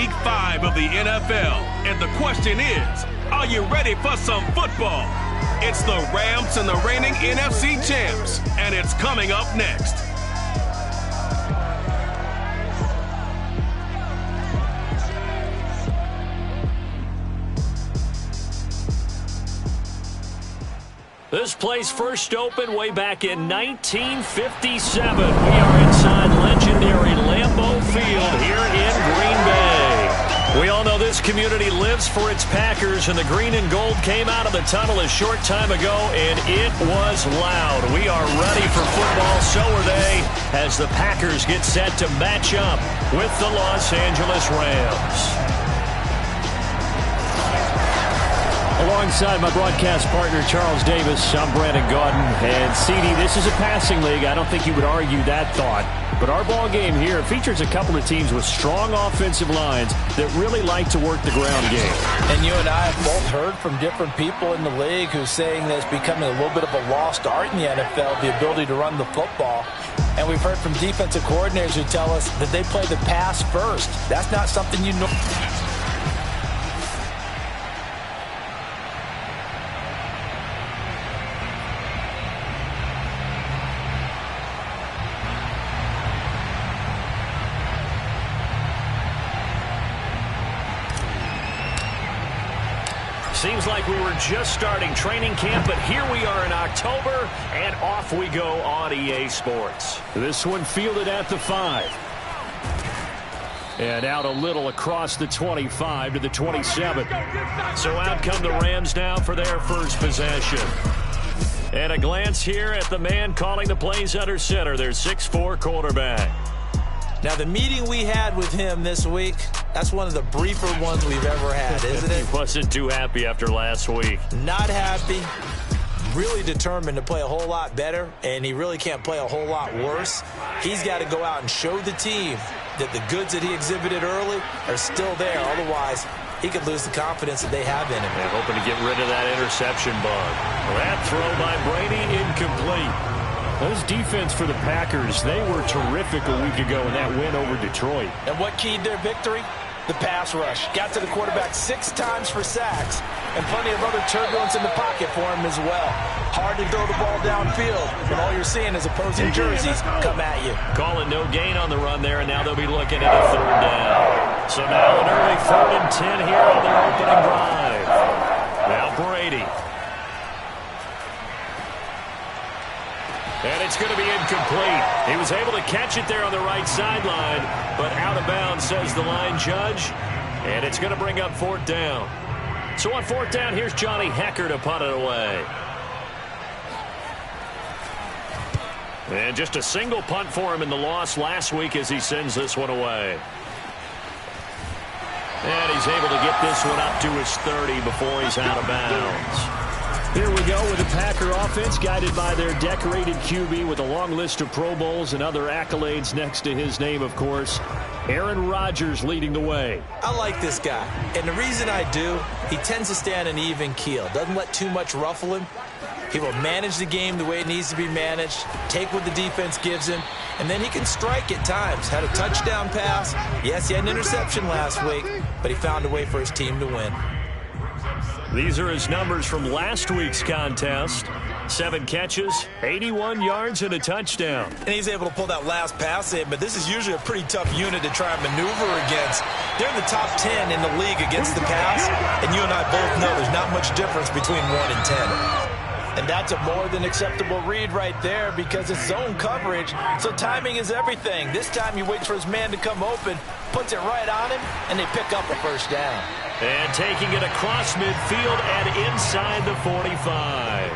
Week 5 of the NFL, and the question is, are you ready for some football? It's the Rams and the reigning NFC champs, and it's coming up next. This place first opened way back in 1957. We are inside legendary Lambeau Field here in Green Bay. We all know this community lives for its Packers, and the green and gold came out of the tunnel a short time ago, and it was loud. We are ready for football, so are they, as the Packers get set to match up with the Los Angeles Rams. Alongside my broadcast partner, Charles Davis, I'm Brandon Gaudin. And, CD, this is a passing league. I don't think you would argue that thought. But our ball game here features a couple of teams with strong offensive lines that really like to work the ground game. And you and I have both heard from different people in the league who's saying that it's becoming a little bit of a lost art in the NFL, the ability to run the football. And we've heard from defensive coordinators who tell us that they play the pass first. That's not something you know. Seems like we were just starting training camp, but here we are in October, and off we go on EA Sports. This one fielded at the 5. And out a little across the 25 to the 27. So out come the Rams now for their first possession. And a glance here at the man calling the plays under center, their 6'4" quarterback. Now, the meeting we had with him this week, that's one of the briefer ones we've ever had, isn't it? He wasn't too happy after last week. Not happy. Really determined to play a whole lot better, and he really can't play a whole lot worse. He's got to go out and show the team that the goods that he exhibited early are still there. Otherwise, he could lose the confidence that they have in him. They're hoping to get rid of that interception bug. That throw by Brady, incomplete. Those defense for the Packers, they were terrific a week ago in that win over Detroit. And what keyed their victory? The pass rush. Got to the quarterback 6 times for sacks, and plenty of other turbulence in the pocket for him as well. Hard to throw the ball downfield when all you're seeing is opposing jerseys come at you. Calling no gain on the run there, and now they'll be looking at a 3rd down. So now an early 3rd and 10 here on their opening drive. Now Brady. And it's going to be incomplete. He was able to catch it there on the right sideline, but out of bounds, says the line judge. And it's going to bring up 4th down. So on 4th down, here's Johnny Hekker to punt it away. And just a single punt for him in the loss last week as he sends this one away. And he's able to get this one up to his 30 before he's out of bounds. Here we go with the Packer offense guided by their decorated QB with a long list of Pro Bowls and other accolades next to his name, of course. Aaron Rodgers leading the way. I like this guy, and the reason I do, he tends to stay on an even keel. Doesn't let too much ruffle him. He will manage the game the way it needs to be managed, take what the defense gives him, and then he can strike at times. Had a touchdown pass. Yes, he had an interception last week, but he found a way for his team to win. These are his numbers from last week's contest. 7 catches, 81 yards, and a touchdown. And he's able to pull that last pass in, but this is usually a pretty tough unit to try and maneuver against. They're in the top 10 in the league against the pass, and you and I both know there's not much difference between 1 and 10. And that's a more than acceptable read right there because it's zone coverage, so timing is everything. This time he waits for his man to come open, puts it right on him, and they pick up a 1st down. And taking it across midfield and inside the 45.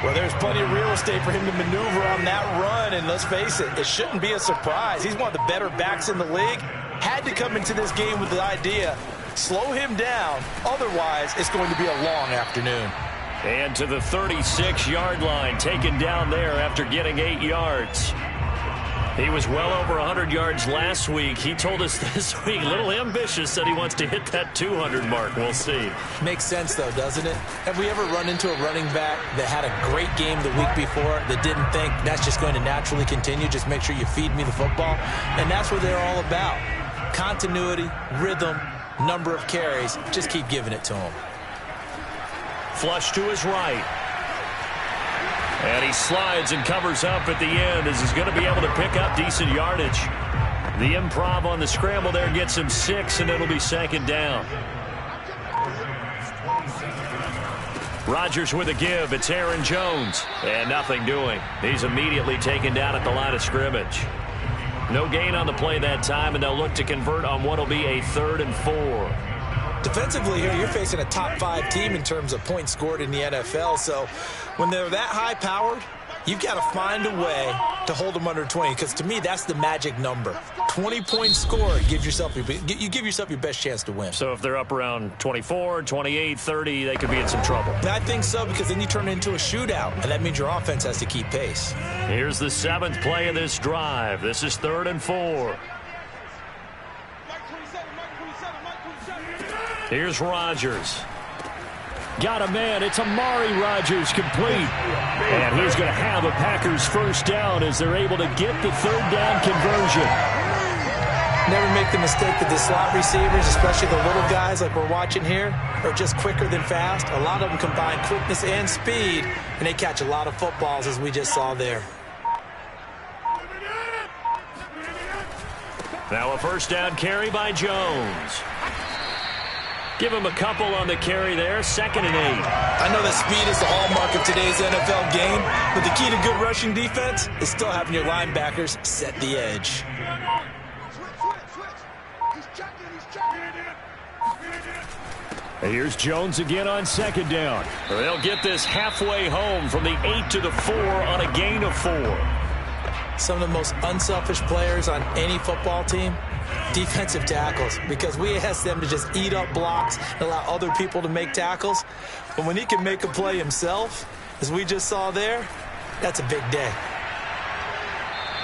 Well, there's plenty of real estate for him to maneuver on that run, and let's face it, it shouldn't be a surprise. He's one of the better backs in the league. Had to come into this game with the idea, slow him down, otherwise it's going to be a long afternoon. And to the 36-yard line, taken down there after getting 8 yards. He was well over 100 yards last week. He told us this week, a little ambitious, said he wants to hit that 200 mark. We'll see. Makes sense, though, doesn't it? Have we ever run into a running back that had a great game the week before that didn't think that's just going to naturally continue? Just make sure you feed me the football. And that's what they're all about. Continuity, rhythm, number of carries. Just keep giving it to him. Flush to his right. And he slides and covers up at the end as he's going to be able to pick up decent yardage. The improv on the scramble there gets him 6, and it'll be second down. Rodgers with a give. It's Aaron Jones. And nothing doing. He's immediately taken down at the line of scrimmage. No gain on the play that time, and they'll look to convert on what will be a 3rd and 4. Defensively here, you're facing a top 5 team in terms of points scored in the NFL. So when they're that high-powered, you've got to find a way to hold them under 20, because to me, that's the magic number. 20-point score gives yourself you give yourself your best chance to win. So if they're up around 24, 28, 30, they could be in some trouble. And I think so, because then you turn it into a shootout, and that means your offense has to keep pace. Here's the 7th play of this drive. This is 3rd and 4. Here's Rodgers. Got a man. It's Amari Rodgers complete. And he's going to have a Packers first down as they're able to get the 3rd down conversion. Never make the mistake that the slot receivers, especially the little guys like we're watching here, are just quicker than fast. A lot of them combine quickness and speed, and they catch a lot of footballs, as we just saw there. Now a first down carry by Jones. Give him a couple on the carry there. 2nd and 8. I know that speed is the hallmark of today's NFL game, but the key to good rushing defense is still having your linebackers set the edge. Here's Jones again on 2nd down. They'll get this halfway home from the 8 to the 4 on a gain of 4. Some of the most unselfish players on any football team, defensive tackles, because we ask them to just eat up blocks and allow other people to make tackles. But when he can make a play himself, as we just saw there, that's a big day.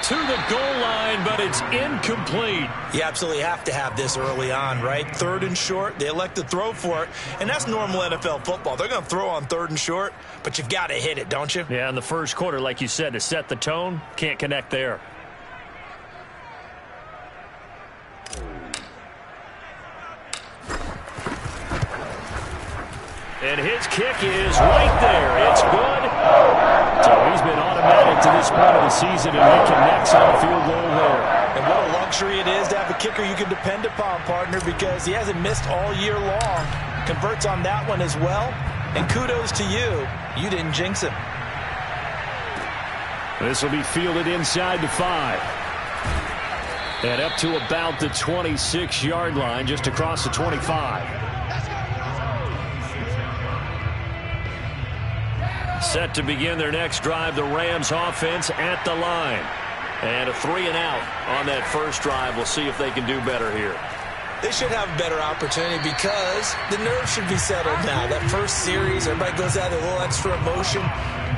To the goal line, but it's incomplete. You absolutely have to have this early on, right? 3rd and short, they elect to throw for it, and that's normal NFL football. They're going to throw on 3rd and short, but you've got to hit it, don't you? Yeah, in the first quarter, like you said, to set the tone, can't connect there. And his kick is right there. It's good. So he's been automatic to this point of the season, and he connects on a field goal there. And what a luxury it is to have a kicker you can depend upon, partner, because he hasn't missed all year long. Converts on that one as well. And kudos to you. You didn't jinx him. This will be fielded inside the 5. And up to about the 26-yard line, just across the 25. Set to begin their next drive, the Rams offense at the line. And a 3 and out on that first drive. We'll see if they can do better here. They should have a better opportunity because the nerves should be settled now. That first series, everybody goes out with a little extra emotion.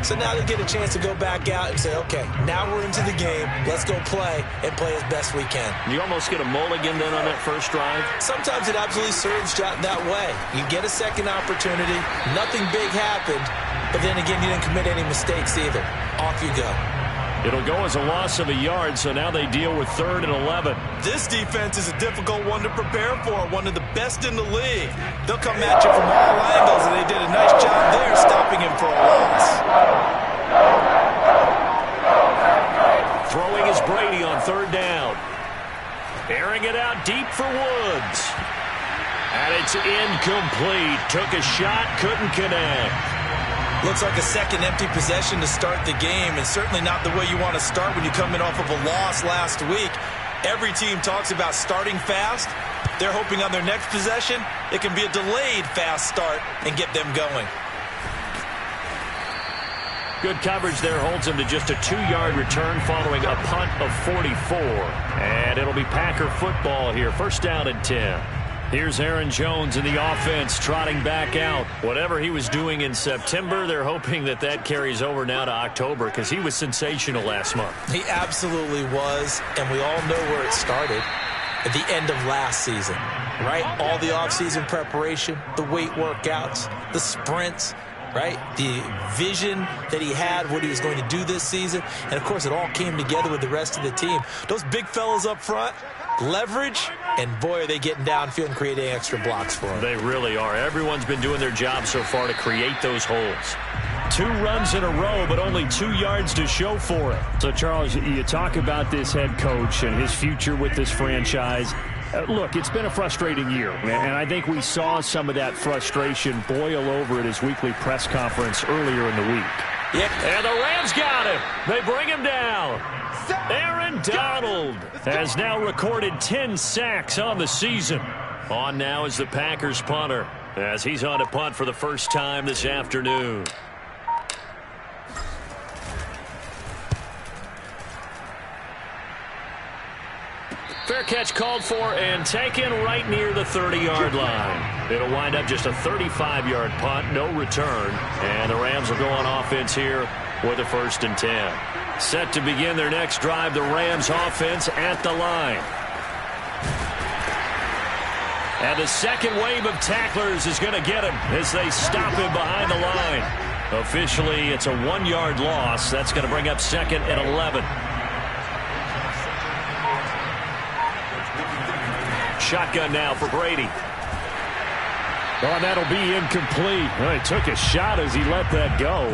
So now they get a chance to go back out and say, okay, now we're into the game. Let's go play and play as best we can. You almost get a mulligan then on that first drive? Sometimes it absolutely serves that way. You get a second opportunity. Nothing big happened. But then again, you didn't commit any mistakes either. Off you go. It'll go as a loss of a yard, so now they deal with 3rd and 11. This defense is a difficult one to prepare for, one of the best in the league. They'll come at you from all angles, and they did a nice job there stopping him for a loss. Throwing is Brady on 3rd down. Airing it out deep for Woods. And it's incomplete. Took a shot, couldn't connect. Looks like a second empty possession to start the game, and certainly not the way you want to start when you're coming off of a loss last week. Every team talks about starting fast. They're hoping on their next possession it can be a delayed fast start and get them going. Good coverage there holds him to just a 2-yard return following a punt of 44. And it'll be Packer football here. First down and 10. Here's Aaron Jones in the offense trotting back out. Whatever he was doing in September, they're hoping that that carries over now to October because he was sensational last month. He absolutely was, and we all know where it started. At the end of last season, right? All the offseason preparation, the weight workouts, the sprints, right? The vision that he had, what he was going to do this season. And, of course, it all came together with the rest of the team. Those big fellas up front, leverage, And boy, are they getting downfield and creating extra blocks for them. They really are. Everyone's been doing their job so far to create those holes. 2 runs in a row, but only 2 yards to show for it. So, Charles, you talk about this head coach and his future with this franchise. Look, it's been a frustrating year, and I think we saw some of that frustration boil over at his weekly press conference earlier in the week. Yep. And the Rams got him. They bring him down. Aaron Donald has now recorded 10 sacks on the season. On now is the Packers punter, as he's on to punt for the first time this afternoon. Fair catch called for and taken right near the 30-yard line. It'll wind up just a 35-yard punt, no return. And the Rams will go on offense here with a 1st and 10. Set to begin their next drive, the Rams offense at the line. And the second wave of tacklers is going to get him as they stop him behind the line. Officially, it's a 1-yard loss. That's going to bring up 2nd and 11. Shotgun now for Brady. Oh, that'll be incomplete. Well, he took a shot as he let that go.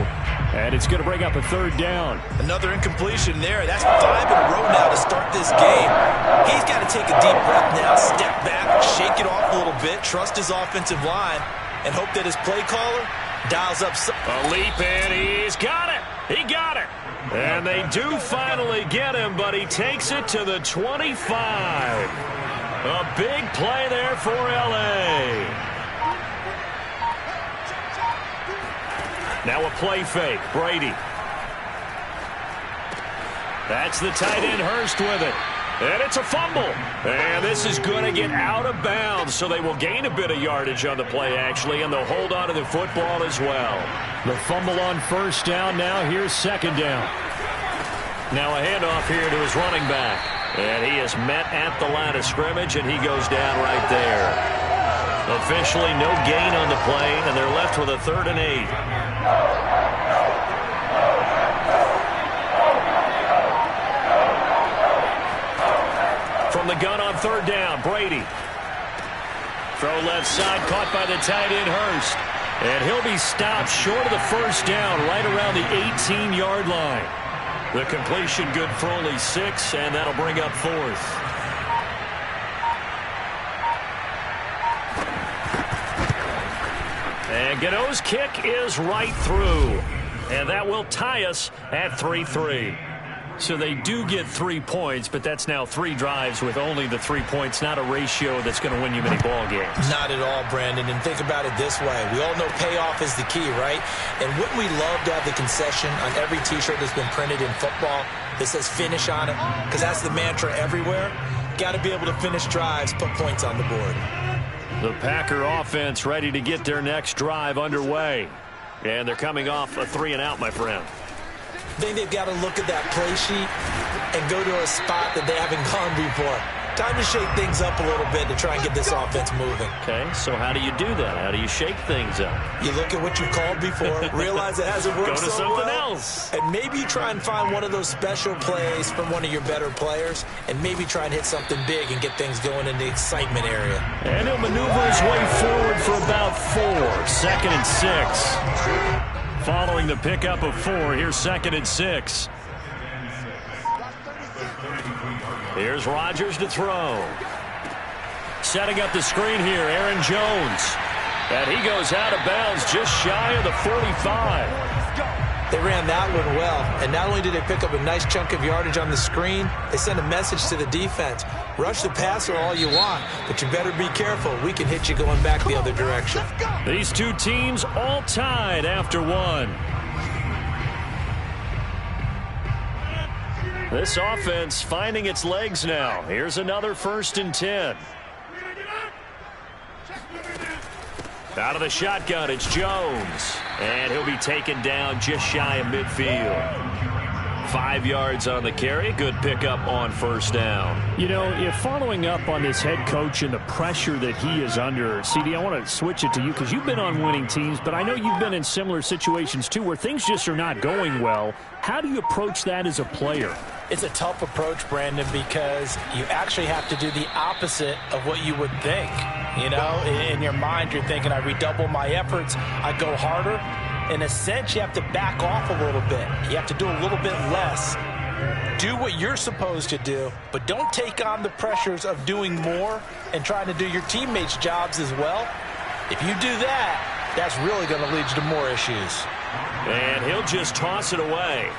And it's going to bring up a 3rd down. Another incompletion there. That's 5 in a row now to start this game. He's got to take a deep breath now, step back, shake it off a little bit, trust his offensive line, and hope that his play caller dials up some. A leap, and he's got it. He got it. And they do finally get him, but he takes it to the 25. A big play there for L.A. Now a play fake. Brady. That's the tight end Hurst with it. And it's a fumble. And this is going to get out of bounds, so they will gain a bit of yardage on the play, actually, and they'll hold on to the football as well. The fumble on 1st down. Now here's 2nd down. Now a handoff here to his running back. And he is met at the line of scrimmage, and he goes down right there. Officially no gain on the play, and they're left with a 3rd and 8. From the gun on 3rd down, Brady. Throw left side, caught by the tight end Hurst. And he'll be stopped short of the 1st down, right around the 18-yard line. The completion good for only 6, and that'll bring up 4th. And Gano's kick is right through. And that will tie us at 3-3. So they do get 3 points, but that's now 3 drives with only the 3 points, not a ratio that's going to win you many ball games. Not at all, Brandon. And think about it this way. We all know payoff is the key, right? And wouldn't we love to have the concession on every T-shirt that's been printed in football that says finish on it? Because that's the mantra everywhere. Got to be able to finish drives, put points on the board. The Packer offense ready to get their next drive underway. And they're coming off a 3-and-out, my friend. I think they've got to look at that play sheet and go to a spot that they haven't gone before. Time to shake things up a little bit to try and get this offense moving. Okay, so how do you do that? How do you shake things up? You look at what you called before, realize it hasn't worked so well. Go to something else. And maybe you try and find one of those special plays from one of your better players, and maybe try and hit something big and get things going in the excitement area. And he'll maneuver his way forward for about 4. 2nd and 6. Following the pickup of 4, here's 2nd and 6. Here's Rodgers to throw. Setting up the screen here, Aaron Jones. And he goes out of bounds just shy of the 45. They ran that one well. And not only did they pick up a nice chunk of yardage on the screen, they sent a message to the defense. Rush the passer all you want, but you better be careful. We can hit you going back the other direction. These two teams all tied after 1. This offense finding its legs now. Here's another 1st and 10. Out of the shotgun, it's Jones. And he'll be taken down just shy of midfield. 5 yards on the carry. Good pickup on 1st down. You know, if following up on this head coach and the pressure that he is under, CD, I want to switch it to you because you've been on winning teams, but I know you've been in similar situations too where things just are not going well. How do you approach that as a player? It's a tough approach, Brandon, because you actually have to do the opposite of what you would think. You know, in your mind, you're thinking, I redouble my efforts, I go harder. In a sense, you have to back off a little bit. You have to do a little bit less. Do what you're supposed to do, but don't take on the pressures of doing more and trying to do your teammates' jobs as well. If you do that, that's really going to lead you to more issues. And he'll just toss it away.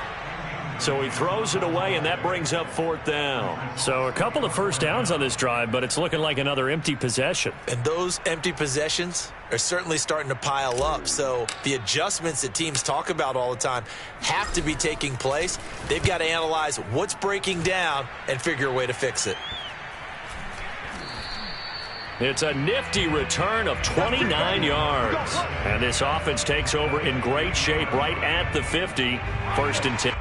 So he throws it away, and that brings up 4th down. So a couple of first downs on this drive, but it's looking like another empty possession. And those empty possessions are certainly starting to pile up. So the adjustments that teams talk about all the time have to be taking place. They've got to analyze what's breaking down and figure a way to fix it. It's a nifty return of 29 yards. And this offense takes over in great shape right at the 50. 1st and 10.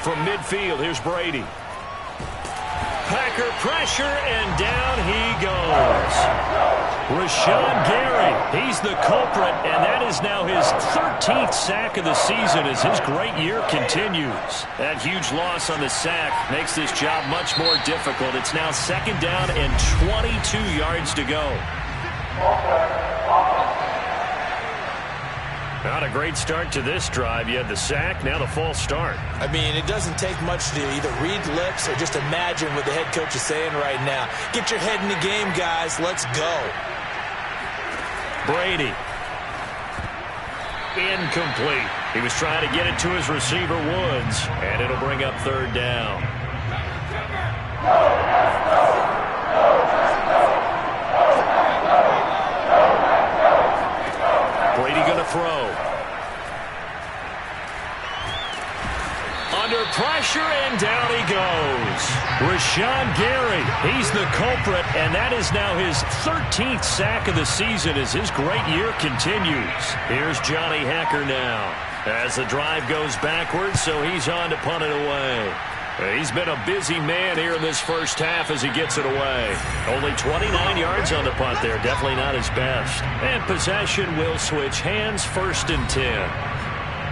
From midfield, here's Brady. Packer pressure, and down he goes. Rashawn Gary, he's the culprit, and that is now his 13th sack of the season as his great year continues. That huge loss on the sack makes this job much more difficult. It's now 2nd down and 22 yards to go. Not a great start to this drive. You had the sack, now the false start. I mean, it doesn't take much to either read lips or just imagine what the head coach is saying right now. Get your head in the game, guys. Let's go. Brady. Incomplete. He was trying to get it to his receiver, Woods, and it'll bring up 3rd down. Brady going to throw. Under pressure, and down he goes. Rashawn Gary, he's the culprit, and that is now his 13th sack of the season as his great year continues. Here's Johnny Hekker now as the drive goes backwards, so he's on to punt it away. He's been a busy man here in this first half as he gets it away. Only 29 yards on the punt there. Definitely not his best. And possession will switch hands, 1st and 10.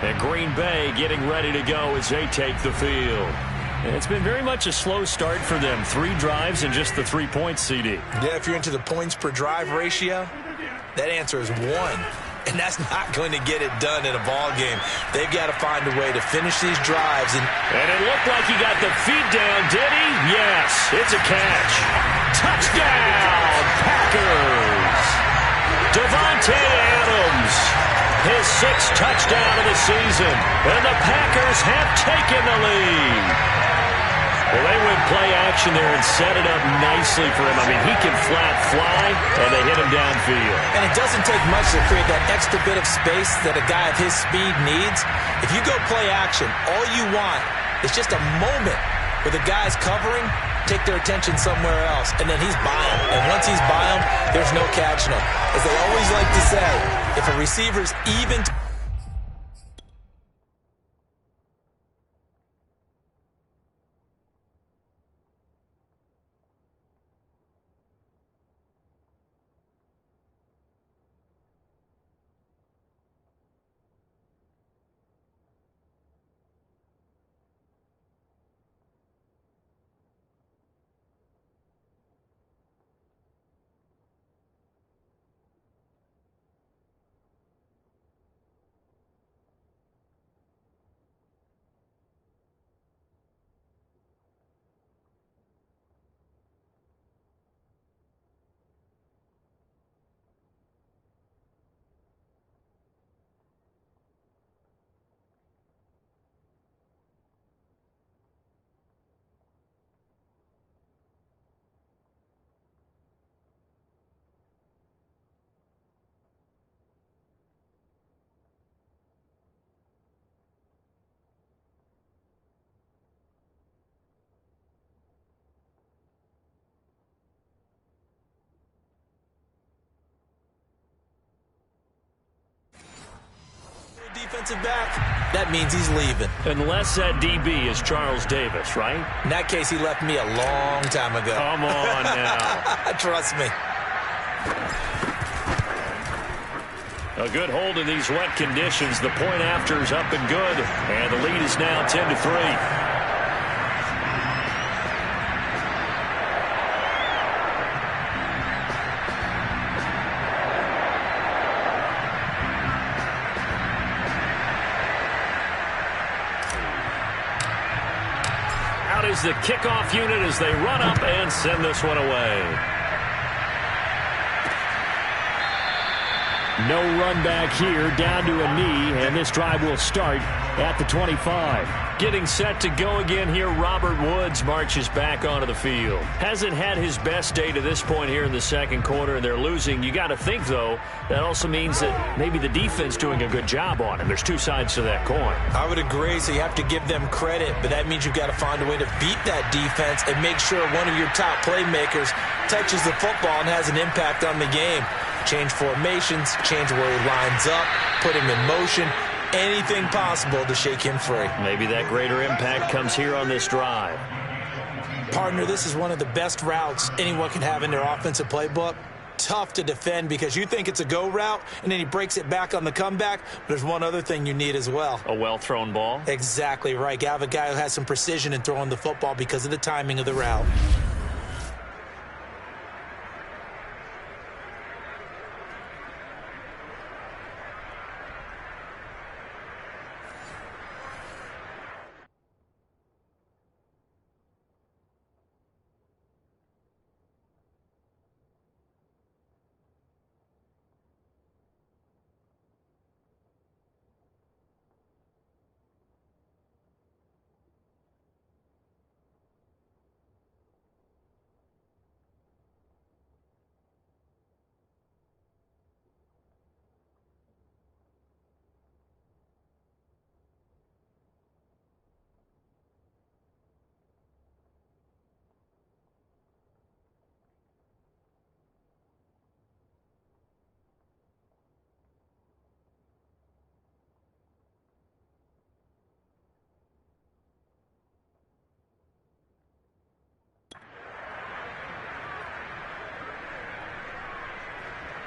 And Green Bay getting ready to go as they take the field. And it's been very much a slow start for them. 3 drives and just the 3 points, CD. Yeah, if you're into the points per drive ratio, that answer is 1. And that's not going to get it done in a ball game. They've got to find a way to finish these drives. And it looked like he got the feet down, did he? Yes, it's a catch. Touchdown, Packers. Davante Adams, his 6th touchdown of the season. And the Packers have taken the lead. Well, they went play action there and set it up nicely for him. I mean, he can flat fly, and they hit him downfield. And it doesn't take much to create that extra bit of space that a guy of his speed needs. If you go play action, all you want is just a moment where the guy's covering, take their attention somewhere else, and then he's by him. And once he's by him, there's no catching him. As they always like to say, if a receiver's even defensive back, that means he's leaving. Unless that DB is Charles Davis, right? In that case, he left me a long time ago. Come on now. Trust me. A good hold in these wet conditions. The point after is up and good. And the lead is now 10-3. Out is the kickoff unit as they run up and send this one away. No run back here, down to a knee, and this drive will start at the 25. Getting set to go again here, Robert Woods marches back onto the field. Hasn't had his best day to this point here in the second quarter, and they're losing. You got to think, though, that also means that maybe the defense doing a good job on him. There's two sides to that coin. I would agree, so you have to give them credit, but that means you've got to find a way to beat that defense and make sure one of your top playmakers touches the football and has an impact on the game. Change formations, change where he lines up, put him in motion, anything possible to shake him free. Maybe that greater impact comes here on this drive. Partner, this is one of the best routes anyone can have in their offensive playbook. Tough to defend because you think it's a go route, and then he breaks it back on the comeback. But there's one other thing you need as well. A well-thrown ball? Exactly right. You have a guy who has some precision in throwing the football because of the timing of the route.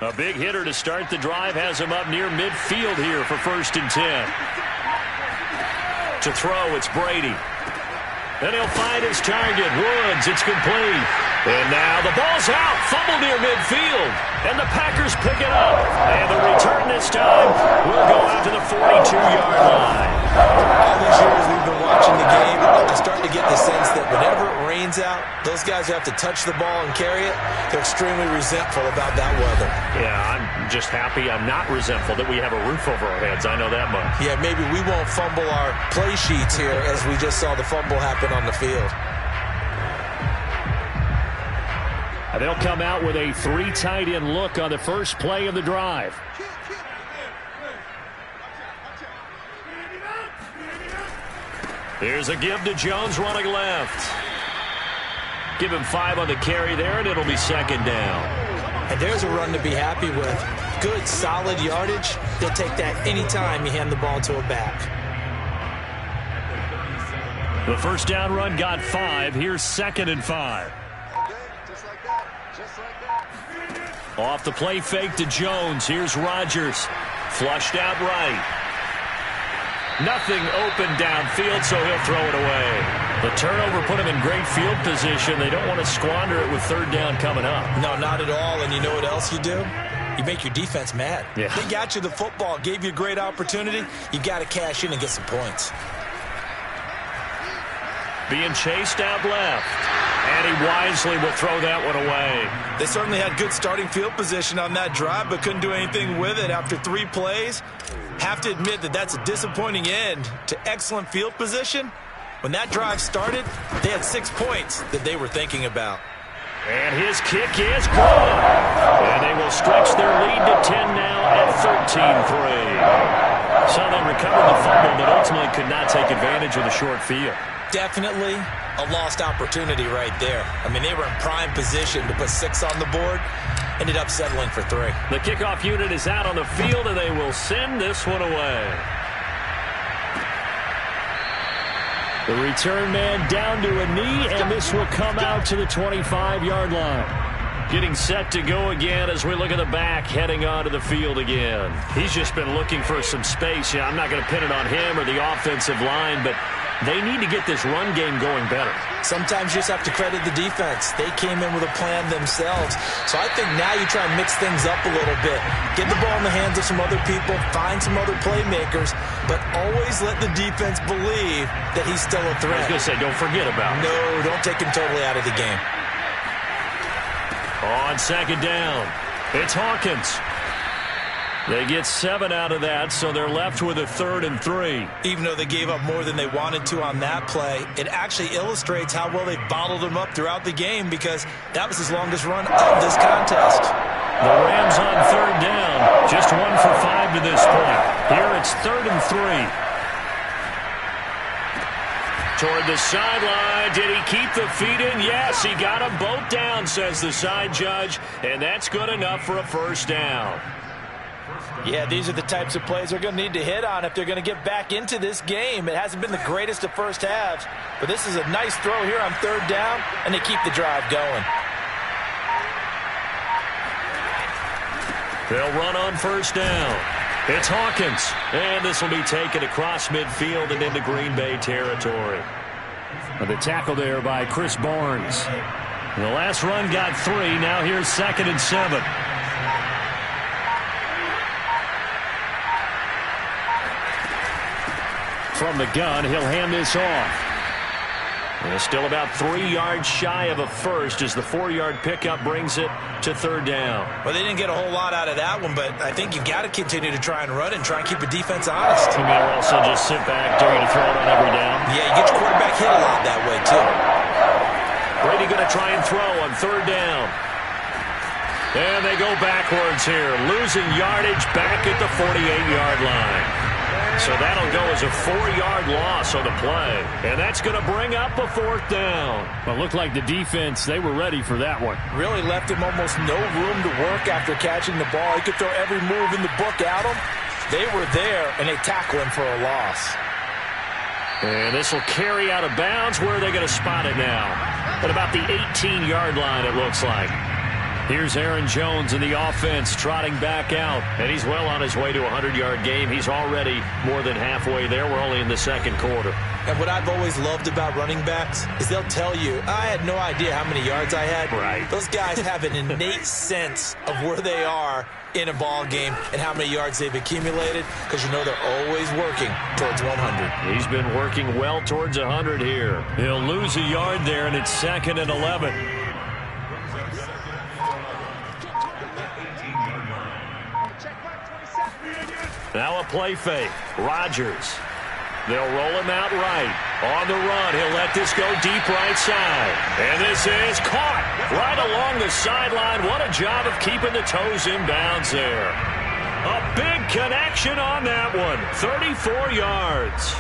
A big hitter to start the drive has him up near midfield here for 1st and 10. To throw, it's Brady. Then he'll find his target, Woods. It's complete. And now the ball's out. Fumble near midfield. And the Packers pick it up. And the return this time will go out to the 42-yard line. All these years we've been watching the game, I'm starting to get the sense that whenever it rains out, those guys who have to touch the ball and carry it, they're extremely resentful about that weather. Yeah, I'm just happy I'm not resentful that we have a roof over our heads. I know that much. Yeah, maybe we won't fumble our play sheets here as we just saw the fumble happen on the field. They'll come out with a 3 tight end look on the first play of the drive. Here's a give to Jones running left. Give him 5 on the carry there, and it'll be 2nd down. And there's a run to be happy with. Good, solid yardage. They'll take that anytime you hand the ball to a back. The first down run got 5. Here's 2nd and 5. Off the play fake to Jones. Here's Rodgers. Flushed out right. Nothing open downfield, so he'll throw it away. The turnover put him in great field position. They don't want to squander it with 3rd down coming up. No, not at all. And you know what else you do? You make your defense mad. Yeah. They got you the football, gave you a great opportunity. You got to cash in and get some points. Being chased out left. And he wisely will throw that one away. They certainly had good starting field position on that drive, but couldn't do anything with it after 3 plays. Have to admit that that's a disappointing end to excellent field position. When that drive started, they had 6 points that they were thinking about. And his kick is good. And they will stretch their lead to 10 now at 13-3. So they recovered the fumble, but ultimately could not take advantage of the short field. Definitely a lost opportunity right there. I mean, they were in prime position to put 6 on the board. Ended up settling for 3. The kickoff unit is out on the field, and they will send this one away. The return man down to a knee, and this will come out to the 25-yard line. Getting set to go again as we look at the back heading onto the field again. He's just been looking for some space. Yeah, I'm not going to pin it on him or the offensive line, but they need to get this run game going better. Sometimes you just have to credit the defense. They came in with a plan themselves. So I think now you try and mix things up a little bit. Get the ball in the hands of some other people, find some other playmakers, but always let the defense believe that he's still a threat. I was going to say, don't forget about him. No, don't take him totally out of the game. On second down, it's Hawkins. They get 7 out of that, so they're left with a 3rd and 3. Even though they gave up more than they wanted to on that play, it actually illustrates how well they bottled him up throughout the game because that was his longest run of this contest. The Rams on 3rd down, just 1 for 5 to this point. Here it's 3rd and 3. Toward the sideline. Did he keep the feet in? Yes, he got them both down, says the side judge, and that's good enough for a first down. Yeah, these are the types of plays they're going to need to hit on if they're going to get back into this game. It hasn't been the greatest of first halves, but this is a nice throw here on 3rd down, and they keep the drive going. They'll run on 1st down. It's Hawkins, and this will be taken across midfield and into Green Bay territory. The tackle there by Chris Barnes. The last run got 3. Now here's 2nd and 7. From the gun, he'll hand this off. And it's still about 3 yards shy of a first as the 4-yard pickup brings it to 3rd down. Well, they didn't get a whole lot out of that one, but I think you've got to continue to try and run and try and keep the defense honest. You may also just sit back, dare you to throw it on every down. Yeah, you get your quarterback hit a lot that way, too. Brady going to try and throw on 3rd down. And they go backwards here, losing yardage back at the 48-yard line. So that'll go as a 4-yard loss on the play. And that's going to bring up a 4th down. Well, it looked like the defense, they were ready for that one. Really left him almost no room to work after catching the ball. He could throw every move in the book at him. They were there, and they tackle him for a loss. And this will carry out of bounds. Where are they going to spot it now? At about the 18-yard line, it looks like. Here's Aaron Jones in the offense trotting back out. And he's well on his way to a 100-yard game. He's already more than halfway there. We're only in the 2nd quarter. And what I've always loved about running backs is they'll tell you, I had no idea how many yards I had. Right. Those guys have an innate sense of where they are in a ball game and how many yards they've accumulated because you know they're always working towards 100. He's been working well towards 100 here. He'll lose a yard there, and it's 2nd and 11. Now a play fake. Rodgers. They'll roll him out right. On the run, he'll let this go deep right side. And this is caught right along the sideline. What a job of keeping the toes in bounds there. A big connection on that one. 34 yards.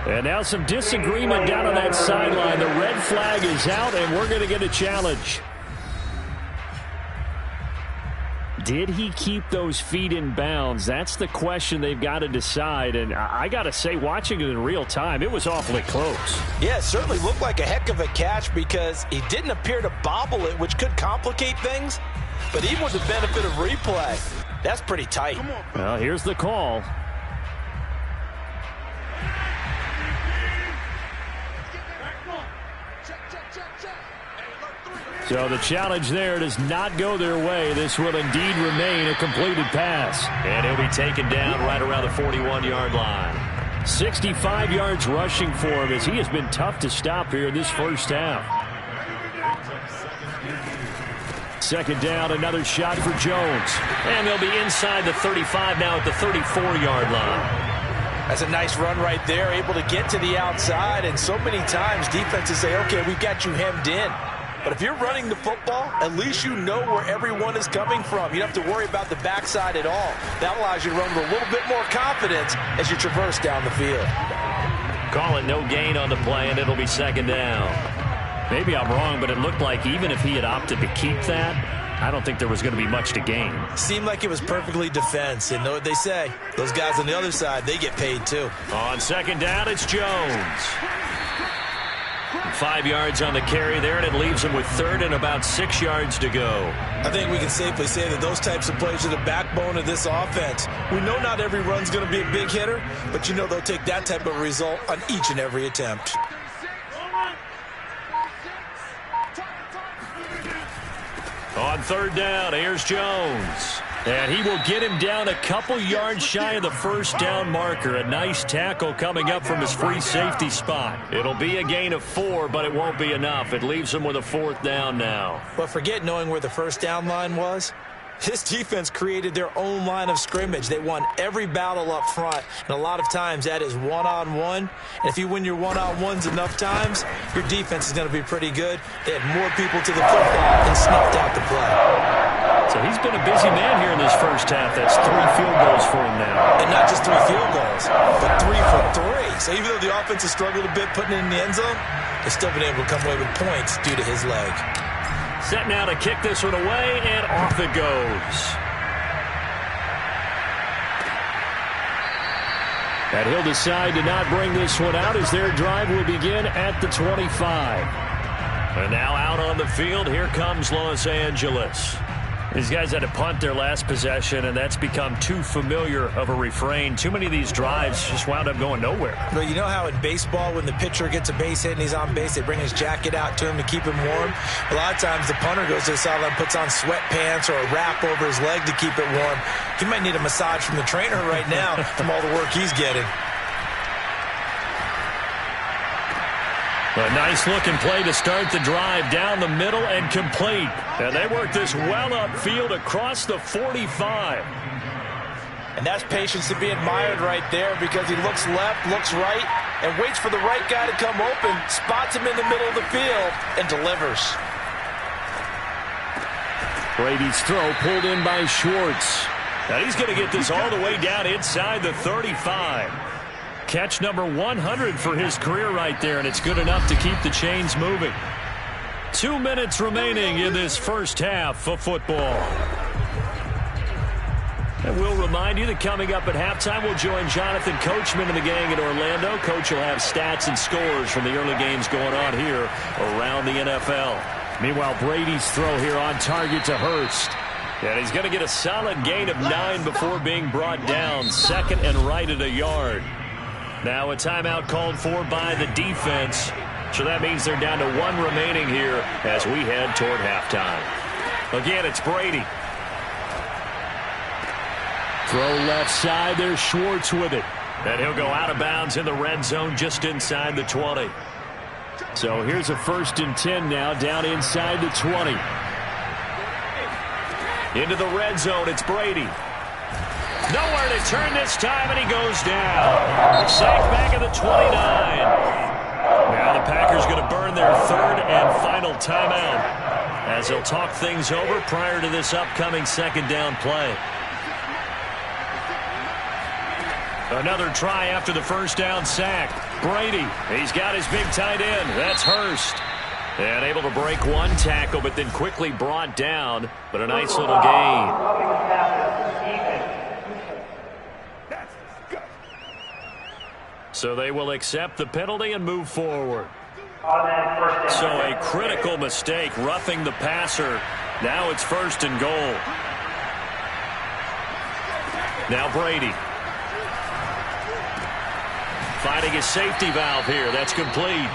And now some disagreement down on that sideline. The red flag is out, and we're going to get a challenge. Did he keep those feet in bounds? That's the question they've got to decide. And I got to say, watching it in real time, it was awfully close. Yeah, it certainly looked like a heck of a catch because he didn't appear to bobble it, which could complicate things. But even with the benefit of replay, that's pretty tight. Well, here's the call. So the challenge there does not go their way. This will indeed remain a completed pass. And he'll be taken down right around the 41-yard line. 65 yards rushing for him as he has been tough to stop here in this first half. 2nd down, another shot for Jones. And they'll be inside the 35 now at the 34-yard line. That's a nice run right there, able to get to the outside. And so many times defenses say, okay, we've got you hemmed in. But if you're running the football, at least you know where everyone is coming from. You don't have to worry about the backside at all. That allows you to run with a little bit more confidence as you traverse down the field. Call it no gain on the play, and it'll be 2nd down. Maybe I'm wrong, but it looked like even if he had opted to keep that, I don't think there was going to be much to gain. Seemed like it was perfectly defense. And know what they say, those guys on the other side, they get paid too. On 2nd down, it's Jones. 5 yards on the carry there, and it leaves him with third and about 6 yards to go. I think we can safely say that those types of plays are the backbone of this offense. We know not every run's going to be a big hitter, but you know they'll take that type of result on each and every attempt. On third down, here's Jones. And he will get him down a couple yards shy of the first down marker. A nice tackle coming up from his free safety spot. It'll be a gain of 4, but it won't be enough. It leaves him with a fourth down now. But forget knowing where the first down line was. This defense created their own line of scrimmage. They won every battle up front, and a lot of times that is one-on-one. And if you win your one-on-ones enough times, your defense is going to be pretty good. They had more people to the football and snuffed out the play. So he's been a busy man here in this first half. That's 3 field goals for him now. And not just 3 field goals, but 3 for 3. So even though the offense has struggled a bit putting it in the end zone, they've still been able to come away with points due to his leg. Set now to kick this one away, and off it goes. And he'll decide to not bring this one out as their drive will begin at the 25. And now out on the field, here comes Los Angeles. These guys had to punt their last possession, and that's become too familiar of a refrain. Too many of these drives just wound up going nowhere. But you know how in baseball, when the pitcher gets a base hit and he's on base, they bring his jacket out to him to keep him warm? A lot of times the punter goes to the sideline, puts on sweatpants or a wrap over his leg to keep it warm. He might need a massage from the trainer right now from all the work he's getting. A nice-looking play to start the drive down the middle and complete. And they work this well upfield across the 45. And that's patience to be admired right there because he looks left, looks right, and waits for the right guy to come open, spots him in the middle of the field, and delivers. Brady's throw pulled in by Schwartz. Now he's going to get this all the way down inside the 35. Catch number 100 for his career right there, and it's good enough to keep the chains moving. 2 minutes remaining in this first half of football. And we'll remind you that coming up at halftime, we'll join Jonathan Coachman and the gang in Orlando. Coach will have stats and scores from the early games going on here around the NFL. Meanwhile, Brady's throw here on target to Hurst. And he's going to get a solid gain of 9 before being brought down. Second and right at a yard. Now a timeout called for by the defense. So that means they're down to 1 remaining here as we head toward halftime. Again, it's Brady. Throw left side. There's Schwartz with it. And he'll go out of bounds in the red zone just inside the 20. So here's a 1st and 10 now down inside the 20. Into the red zone, it's Brady. Nowhere to turn this time, and he goes down. Sacked back at the 29. Now the Packers going to burn their 3rd and final timeout as they'll talk things over prior to this upcoming 2nd down play. Another try after the 1st down sack. Brady, he's got his big tight end. That's Hurst. And able to break 1 tackle, but then quickly brought down. But a nice little gain. So they will accept the penalty and move forward. So a critical mistake, roughing the passer. Now it's 1st and goal. Now Brady. Finding his safety valve here. That's complete.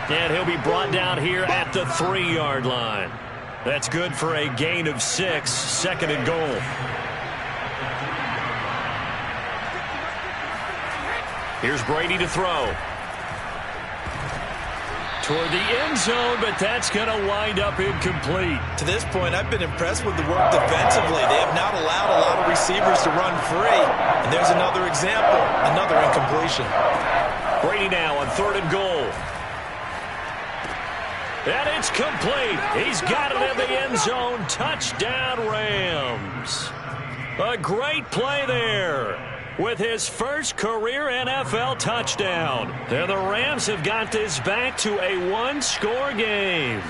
And he'll be brought down here at the 3-yard line. That's good for a gain of 6, 2nd and goal. Here's Brady to throw. Toward the end zone, but that's going to wind up incomplete. To this point, I've been impressed with the work defensively. They have not allowed a lot of receivers to run free. And there's another example, another incompletion. Brady now on 3rd and goal. And it's complete. He's got it in the end zone. Touchdown, Rams. A great play there with his first career NFL touchdown. And the Rams have got this back to a 1-score game.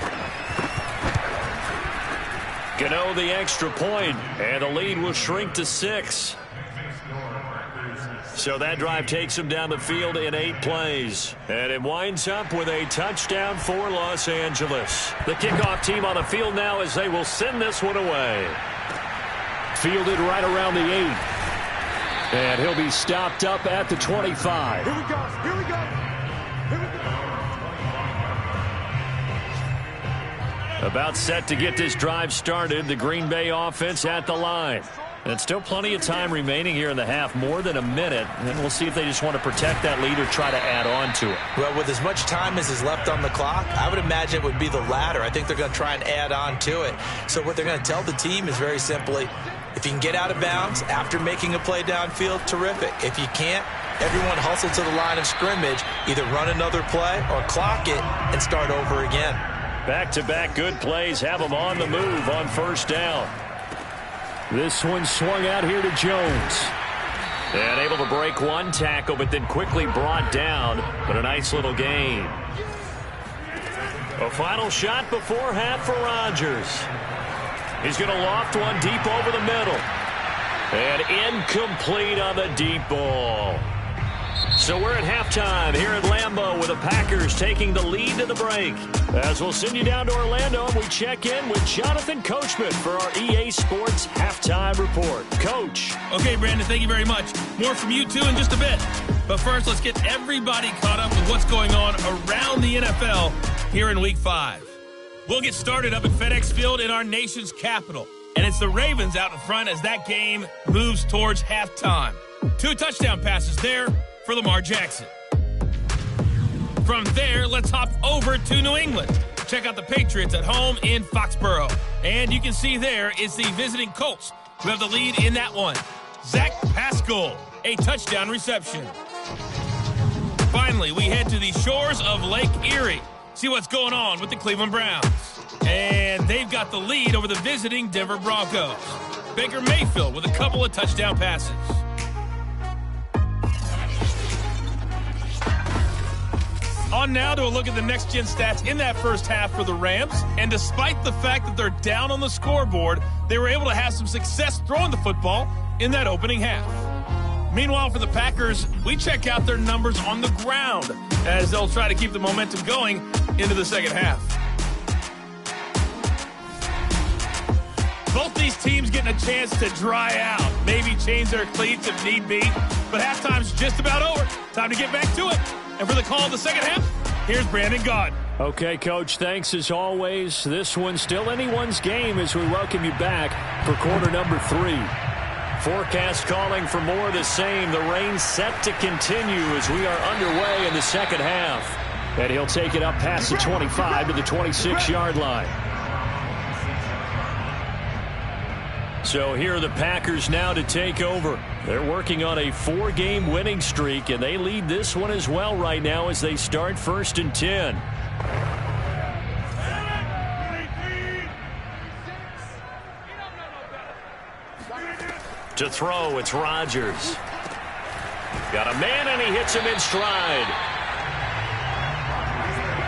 Gano the extra point, and the lead will shrink to 6. So that drive takes him down the field in 8 plays. And it winds up with a touchdown for Los Angeles. The kickoff team on the field now as they will send this one away. Fielded right around the 8. And he'll be stopped up at the 25. Here we go. Here we go. Here we go. About set to get this drive started. The Green Bay offense at the line. And still plenty of time remaining here in the half, more than a minute. And we'll see if they just want to protect that lead or try to add on to it. Well, with as much time as is left on the clock, I would imagine it would be the latter. I think they're going to try and add on to it. So what they're going to tell the team is very simply, if you can get out of bounds after making a play downfield, terrific. If you can't, everyone hustle to the line of scrimmage, either run another play or clock it and start over again. Back-to-back good plays have them on the move on first down. This one swung out here to Jones. And able to break one tackle, but then quickly brought down. But a nice little gain. A final shot before half for Rodgers. He's going to loft one deep over the middle. And incomplete on the deep ball. So we're at halftime here at Lambeau with the Packers taking the lead to the break. As we'll send you down to Orlando and we check in with Jonathan Coachman for our EA Sports Halftime Report. Coach. Okay, Brandon, thank you very much. More from you, too, in just a bit. But first, let's get everybody caught up with what's going on around the NFL here in Week 5. We'll get started up at FedEx Field in our nation's capital. And it's the Ravens out in front as that game moves towards halftime. 2 touchdown passes there for Lamar Jackson. From there, let's hop over to New England. Check out the Patriots at home in Foxborough. And you can see there is the visiting Colts who have the lead in that one. Zach Pascal, a touchdown reception. Finally, we head to the shores of Lake Erie. See what's going on with the Cleveland Browns. And they've got the lead over the visiting Denver Broncos. Baker Mayfield with a couple of touchdown passes. On now to a look at the next-gen stats in that first half for the Rams. And despite the fact that they're down on the scoreboard, they were able to have some success throwing the football in that opening half. Meanwhile, for the Packers, we check out their numbers on the ground as they'll try to keep the momentum going into the second half. Both these teams getting a chance to dry out, maybe change their cleats if need be. But halftime's just about over. Time to get back to it. And for the call of the second half, here's Brandon Gaudin. Okay, Coach, thanks as always. This one's still anyone's game as we welcome you back for quarter number 3. Forecast calling for more of the same. The rain set to continue as we are underway in the second half. And he'll take it up past the 25 to the 26-yard line. So here are the Packers now to take over. They're working on a 4-game winning streak, and they lead this one as well right now as they start 1st and 10. To throw, it's Rodgers. Got a man, and he hits him in stride.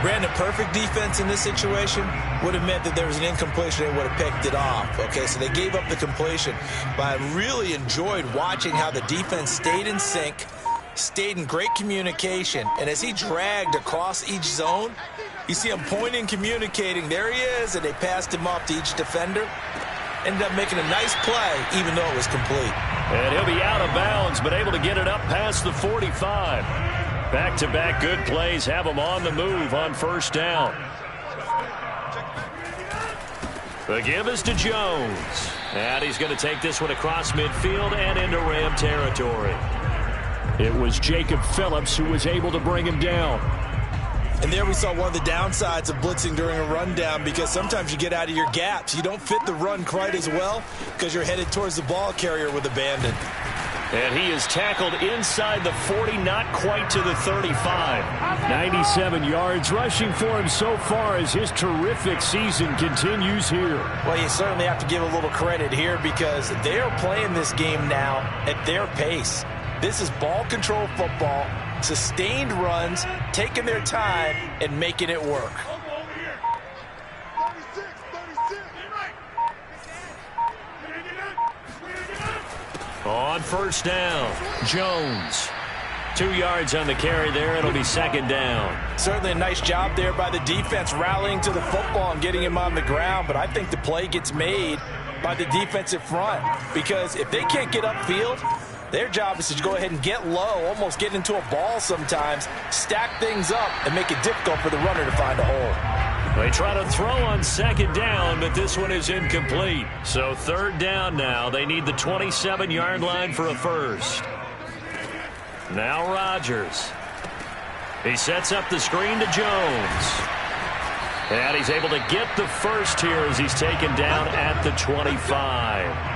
Brandon, perfect defense in this situation would have meant that there was an incompletion and would have picked it off. Okay, so they gave up the completion. But I really enjoyed watching how the defense stayed in sync, stayed in great communication, and as he dragged across each zone, you see him pointing, communicating. There he is, and they passed him off to each defender. Ended up making a nice play, even though it was complete. And he'll be out of bounds, but able to get it up past the 45. Back-to-back good plays have him on the move on first down. The give is to Jones. And he's going to take this one across midfield and into Ram territory. It was Jacob Phillips who was able to bring him down. And there we saw one of the downsides of blitzing during a rundown, because sometimes you get out of your gaps. You don't fit the run quite as well because you're headed towards the ball carrier with abandon. And he is tackled inside the 40, not quite to the 35. 97 yards rushing for him so far as his terrific season continues here. Well, you certainly have to give a little credit here because they are playing this game now at their pace. This is ball control football, sustained runs, taking their time and making it work. On first down, Jones. 2 yards on the carry there. It'll be second down. Certainly a nice job there by the defense rallying to the football and getting him on the ground, but I think the play gets made by the defensive front because if they can't get upfield, their job is to go ahead and get low, almost get into a ball sometimes, stack things up, and make it difficult for the runner to find a hole. They try to throw on second down, but this one is incomplete. So third down now. They need the 27-yard line for a first. Now Rodgers. He sets up the screen to Jones. And he's able to get the first here as he's taken down at the 25.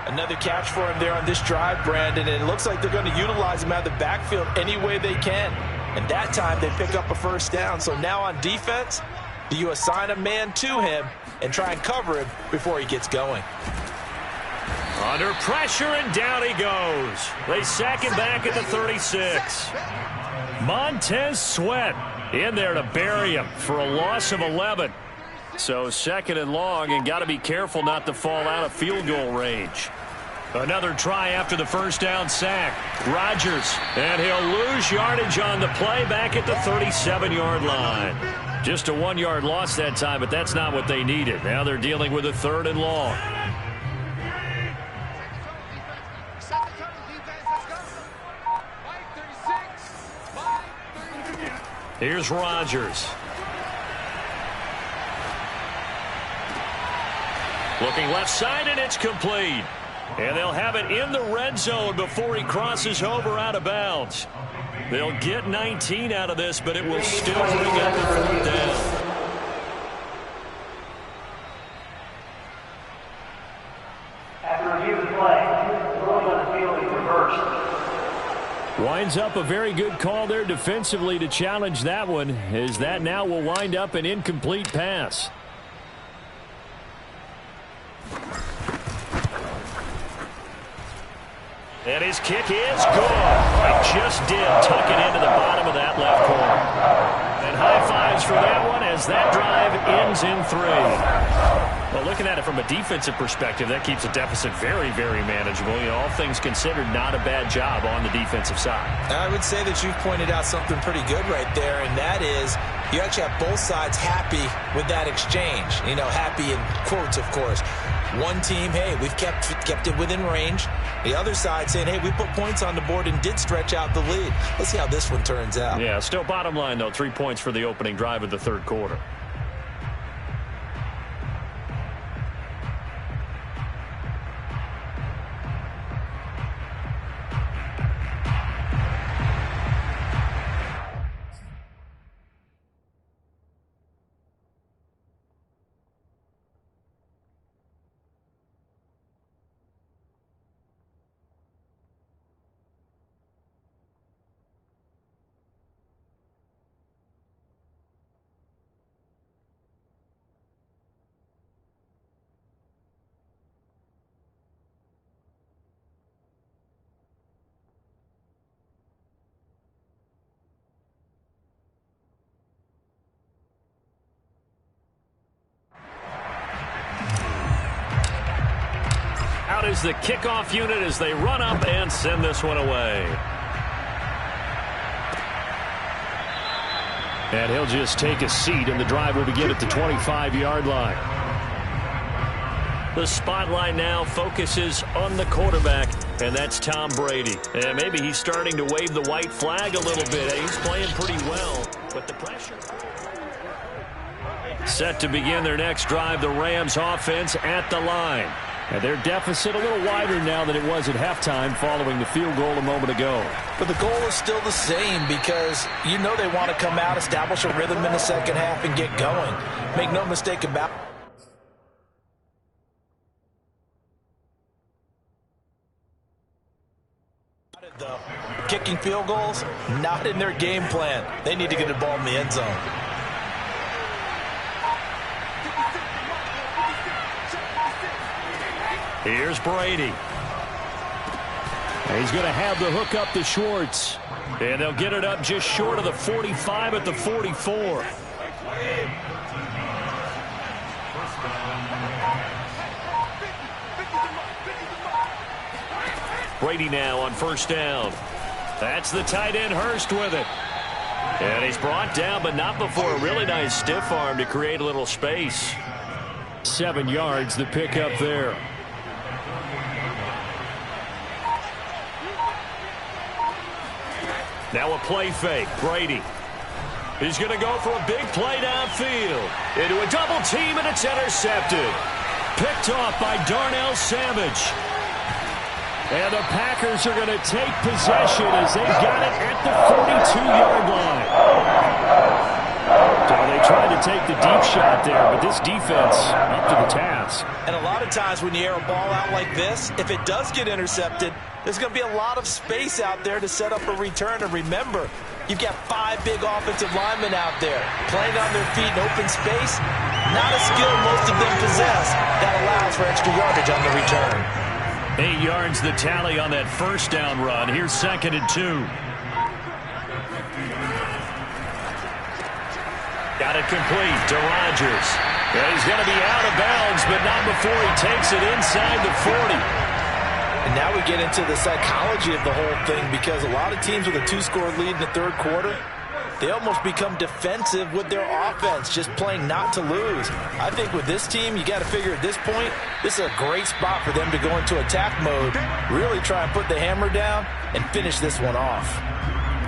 Another catch for him there on this drive, Brandon, and it looks like they're going to utilize him out of the backfield any way they can. And that time they pick up a first down. So now on defense, do you assign a man to him and try and cover him before he gets going? Under pressure, and down he goes. They sack him back at the 36. Montez Sweat in there to bury him for a loss of 11. So second and long, and got to be careful not to fall out of field goal range. Another try after the first down sack. Rodgers, and he'll lose yardage on the play back at the 37-yard line. Just a 1-yard loss that time, but that's not what they needed. Now they're dealing with a third and long. Here's Rodgers. Looking left side, and it's complete. And they'll have it in the red zone before he crosses over out of bounds. They'll get 19 out of this, but it will still bring up the fourth down. After review of the play, ruling on the field is reversed. Winds up a very good call there defensively to challenge that one, as that now will wind up an incomplete pass. And his kick is good. He just did tuck it into the bottom of that left corner. And high fives for that one as that drive ends in 3. Well, looking at it from a defensive perspective, that keeps the deficit very, very manageable. You know, all things considered, not a bad job on the defensive side. I would say that you've pointed out something pretty good right there, and that is you actually have both sides happy with that exchange. You know, happy in quotes, of course. One team, hey, we've kept it within range. The other side saying, hey, we put points on the board and did stretch out the lead. Let's see how this one turns out. Yeah, still bottom line, though, 3 points for the opening drive of the third quarter. is the kickoff unit as they run up and send this one away. And he'll just take a seat, and the drive will begin at the 25-yard line. The spotlight now focuses on the quarterback, and that's Tom Brady. And maybe he's starting to wave the white flag a little bit. He's playing pretty well, but the pressure. Set to begin their next drive, the Rams offense at the line. And their deficit a little wider now than it was at halftime following the field goal a moment ago. But the goal is still the same because you know they want to come out, establish a rhythm in the second half, and get going. Make no mistake about it. Kicking field goals, not in their game plan. They need to get the ball in the end zone. Here's Brady. And he's going to have the hook up to Schwartz. And they'll get it up just short of the 45 at the 44. Brady now on first down. That's the tight end Hurst with it. And he's brought down, but not before a really nice stiff arm to create a little space. 7 yards, the pickup there. Now a play fake. Brady. He's going to go for a big play downfield. Into a double team, and it's intercepted. Picked off by Darnell Savage. And the Packers are going to take possession as they got it at the 42-yard line. So they tried to take the deep shot there, but this defense up to the task. And a lot of times when you air a ball out like this, if it does get intercepted, there's going to be a lot of space out there to set up a return. And remember, you've got 5 big offensive linemen out there playing on their feet in open space. Not a skill most of them possess that allows for extra yardage on the return. 8 yards the tally on that first down run. Here's 2nd and 2. Got it complete to Rodgers. And he's going to be out of bounds, but not before he takes it inside the 40. And now we get into the psychology of the whole thing, because a lot of teams with a 2-score lead in the third quarter, they almost become defensive with their offense, just playing not to lose. I think with this team, you got to figure at this point, this is a great spot for them to go into attack mode, really try and put the hammer down and finish this one off.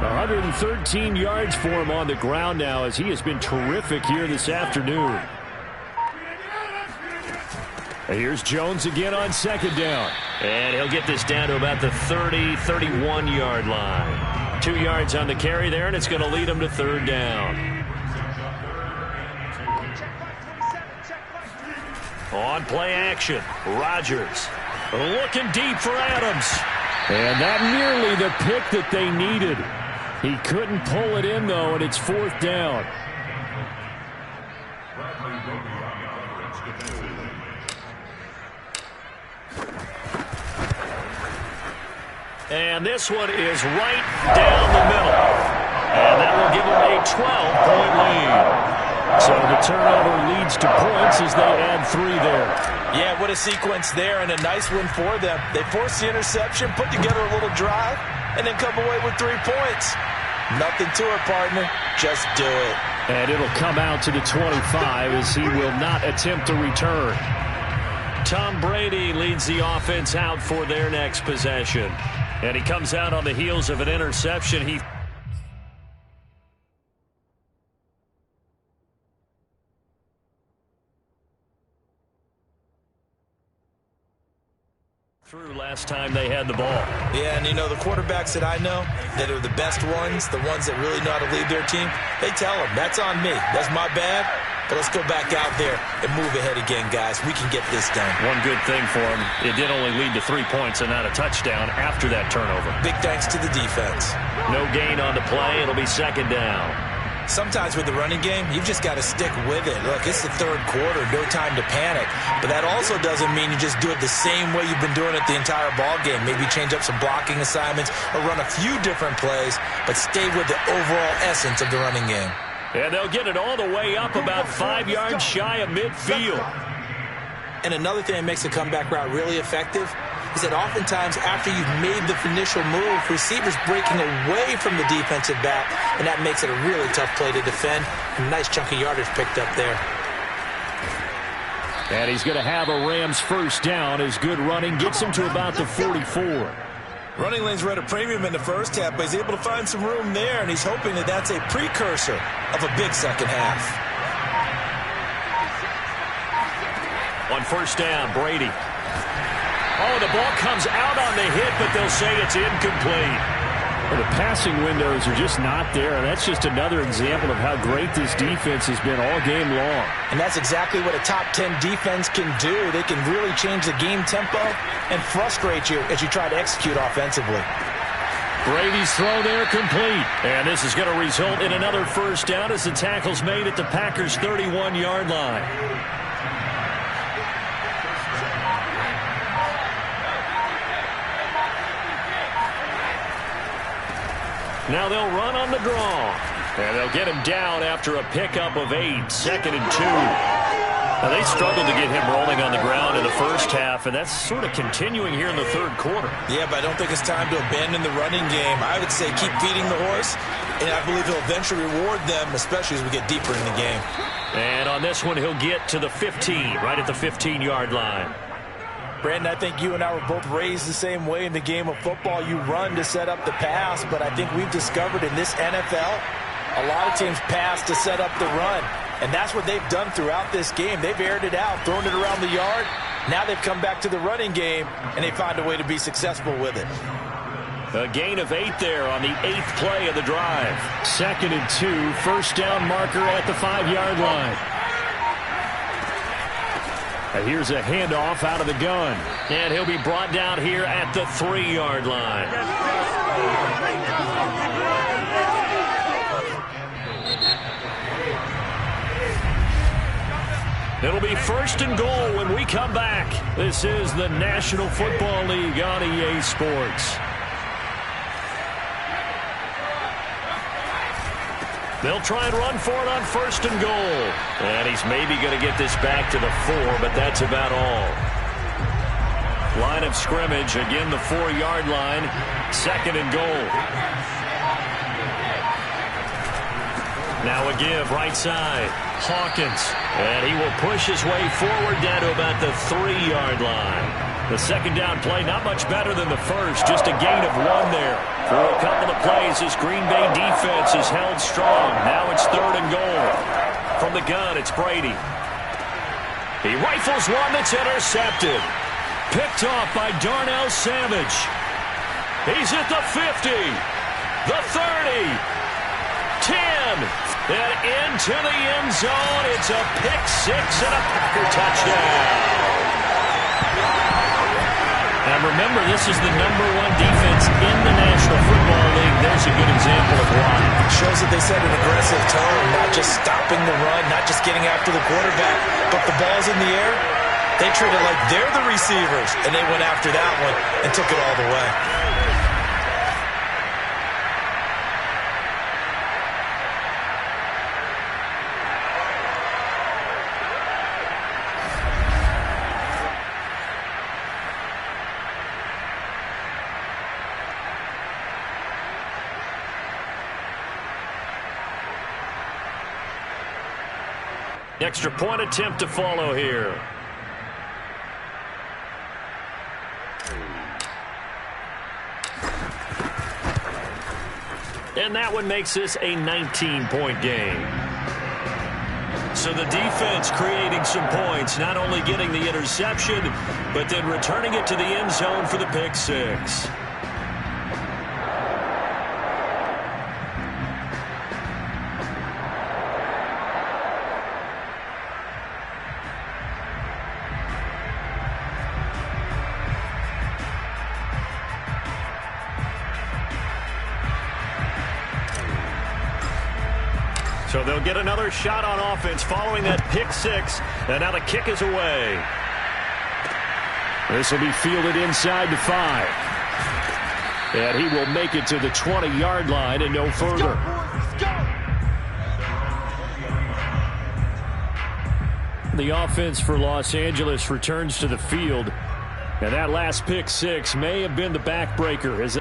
113 yards for him on the ground now, as he has been terrific here this afternoon. And here's Jones again on 2nd down. And he'll get this down to about the 30-31-yard line. 2 yards on the carry there, and it's going to lead him to 3rd down. On play action, Rodgers looking deep for Adams. And not nearly the pick that they needed. He couldn't pull it in, though, and it's 4th down. And this one is right down the middle. And that will give them a 12-point lead. So the turnover leads to points as they add 3 there. Yeah, what a sequence there, and a nice one for them. They force the interception, put together a little drive, and then come away with 3 points. Nothing to it, partner. Just do it. And it'll come out to the 25 as he will not attempt to return. Tom Brady leads the offense out for their next possession. And he comes out on the heels of an interception. He through last time they had the ball. Yeah, and you know, the quarterbacks that I know that are the best ones, the ones that really know how to lead their team, they tell them, that's on me. That's my bad. But let's go back out there and move ahead again, guys. We can get this done. One good thing for him, it did only lead to 3 points and not a touchdown after that turnover. Big thanks to the defense. No gain on the play. It'll be 2nd down. Sometimes with the running game, you've just got to stick with it. Look, it's the third quarter, no time to panic. But that also doesn't mean you just do it the same way you've been doing it the entire ball game. Maybe change up some blocking assignments or run a few different plays, but stay with the overall essence of the running game. And they'll get it all the way up about 5 yards shy of midfield. And another thing that makes a comeback route really effective is that oftentimes after you've made the initial move, receivers breaking away from the defensive back, and that makes it a really tough play to defend. A nice chunk of yardage picked up there. And he's going to have a Rams first down as good running gets him to about the 44. Running lanes were at a premium in the first half, but he's able to find some room there, and he's hoping that that's a precursor of a big second half. On first down, Brady. Oh, the ball comes out on the hit, but they'll say it's incomplete. Well, the passing windows are just not there. That's just another example of how great this defense has been all game long. And that's exactly what a top 10 defense can do. They can really change the game tempo and frustrate you as you try to execute offensively. Brady's throw there complete. And this is going to result in another first down as the tackle's made at the Packers' 31-yard line. Now they'll run on the draw. And they'll get him down after a pickup of 8, 2nd and 2. Now they struggled to get him rolling on the ground in the first half, and that's sort of continuing here in the third quarter. Yeah, but I don't think it's time to abandon the running game. I would say keep feeding the horse, and I believe he'll eventually reward them, especially as we get deeper in the game. And on this one, he'll get to the 15, right at the 15-yard line. Brandon, I think you and I were both raised the same way in the game of football. You run to set up the pass, but I think we've discovered in this NFL, a lot of teams pass to set up the run. And that's what they've done throughout this game. They've aired it out, thrown it around the yard. Now they've come back to the running game, and they find a way to be successful with it. A gain of 8 there on the 8th play of the drive. 2nd and 2, first down marker at the 5-yard line. And here's a handoff out of the gun. And he'll be brought down here at the 3-yard line. It'll be 1st and goal when we come back. This is the National Football League on EA Sports. They'll try and run for it on 1st and goal. And he's maybe going to get this back to the 4, but that's about all. Line of scrimmage, again the 4-yard line, 2nd and goal. Now a give, right side, Hawkins. And he will push his way forward down to about the 3-yard line. The second down play, not much better than the first, just a gain of 1 there. For a couple of plays, this Green Bay defense is held strong. Now it's 3rd and goal. From the gun, it's Brady. He rifles one that's intercepted. Picked off by Darnell Savage. He's at the 50, the 30, 10, and into the end zone. It's a pick 6 and a Packer touchdown. And remember, this is the #1 defense in the National Football League. There's a good example of why. Shows that they set an aggressive tone, not just stopping the run, not just getting after the quarterback, but the ball's in the air. They treat it like they're the receivers, and they went after that one and took it all the way. Extra point attempt to follow here. And that one makes this a 19-point game. So the defense creating some points, not only getting the interception, but then returning it to the end zone for the pick 6. So they'll get another shot on offense following that pick 6. And now the kick is away. This will be fielded inside the 5. And he will make it to the 20-yard line and no further. The offense for Los Angeles returns to the field. And that last pick six may have been the backbreaker. As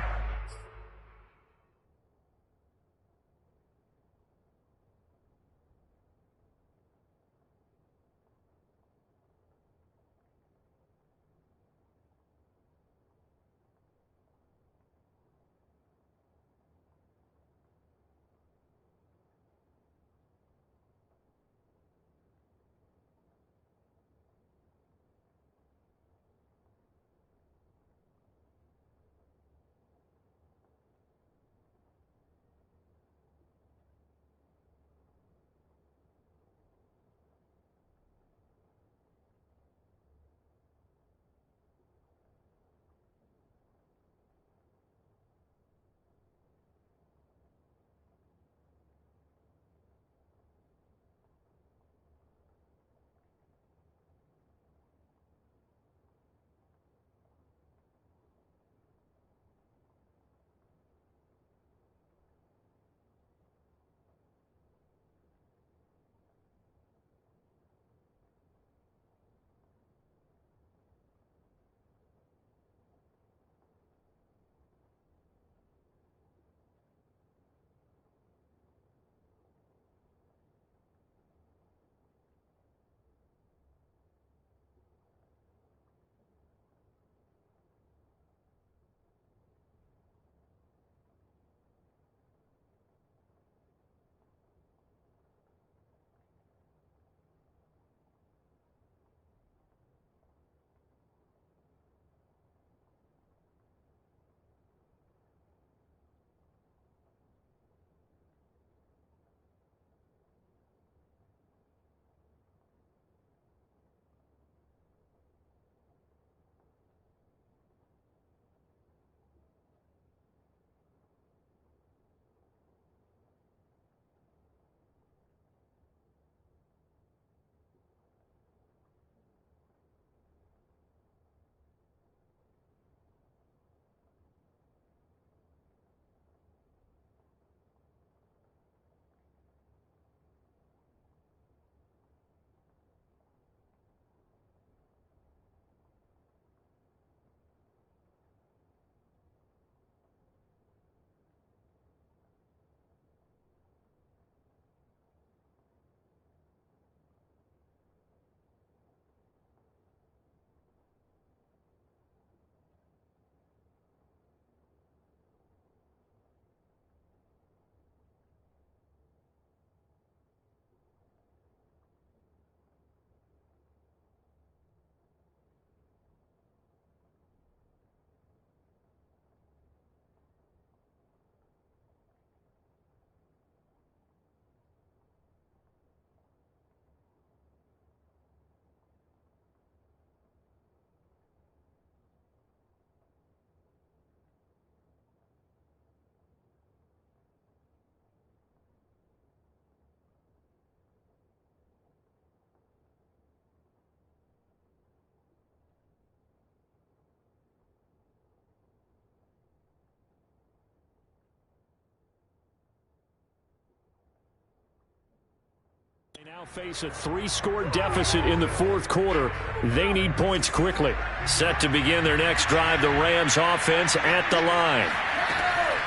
they now face a three-score deficit in the fourth quarter. They need points quickly. Set to begin their next drive, the Rams offense at the line.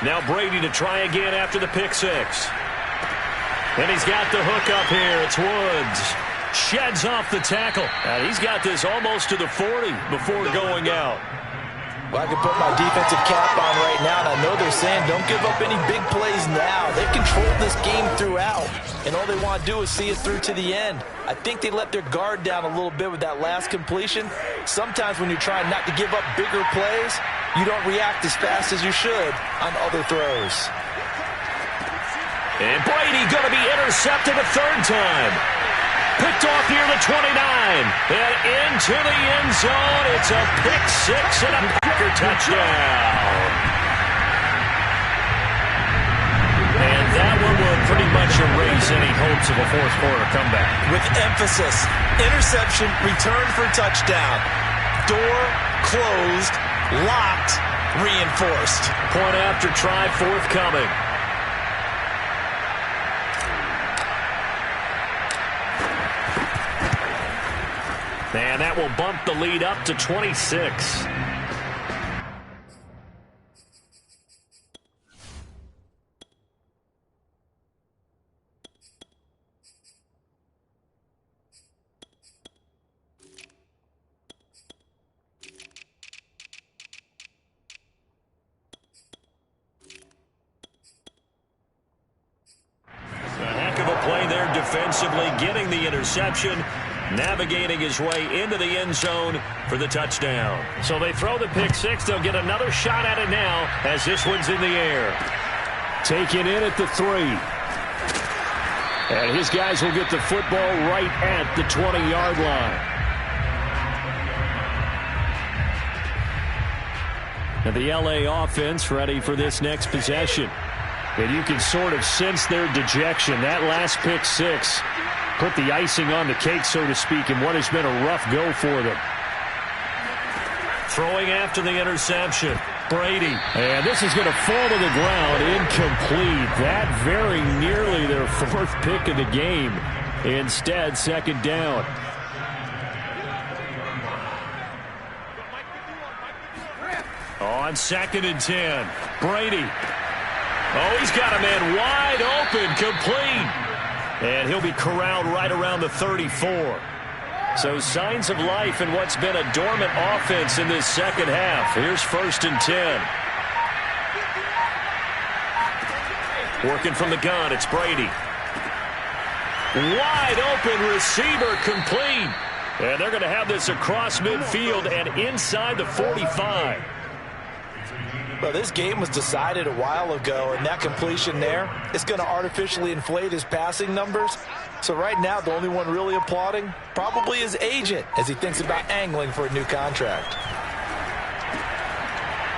Now Brady to try again after the pick six. And he's got the hook up here. It's Woods. Sheds off the tackle. And he's got this almost to the 40 before going out. Well, I can put my defensive cap on right now, and I know they're saying don't give up any big plays now. They've controlled this game throughout, and all they want to do is see it through to the end. I think they let their guard down a little bit with that last completion. Sometimes when you're trying not to give up bigger plays, you don't react as fast as you should on other throws. And Brady going to be intercepted a third time. Picked off near the 29. And into the end zone. It's a pick six and a Packer touchdown. And that one will pretty much erase any hopes of a fourth quarter comeback. With emphasis, interception, return for touchdown. Door closed, locked, reinforced. Point after try forthcoming. And that will bump the lead up to 26. Defensively getting the interception, navigating his way into the end zone for the touchdown. So they throw the pick six. They'll get another shot at it now as this one's in the air. Taken in at the 3. And his guys will get the football right at the 20-yard line. And the LA offense ready for this next possession. And you can sort of sense their dejection. That last pick six put the icing on the cake, so to speak, in what has been a rough go for them. Throwing after the interception, Brady. And this is going to fall to the ground, incomplete. That very nearly their 4th pick of the game. Instead, second down. On 2nd and 10, Brady. Oh, he's got a man wide open, complete. And he'll be corralled right around the 34. So signs of life in what's been a dormant offense in this second half. Here's 1st and 10. Working from the gun, it's Brady. Wide open receiver, complete. And they're going to have this across midfield and inside the 45. Well, this game was decided a while ago, and that completion there is going to artificially inflate his passing numbers. So right now, the only one really applauding probably his agent as he thinks about angling for a new contract.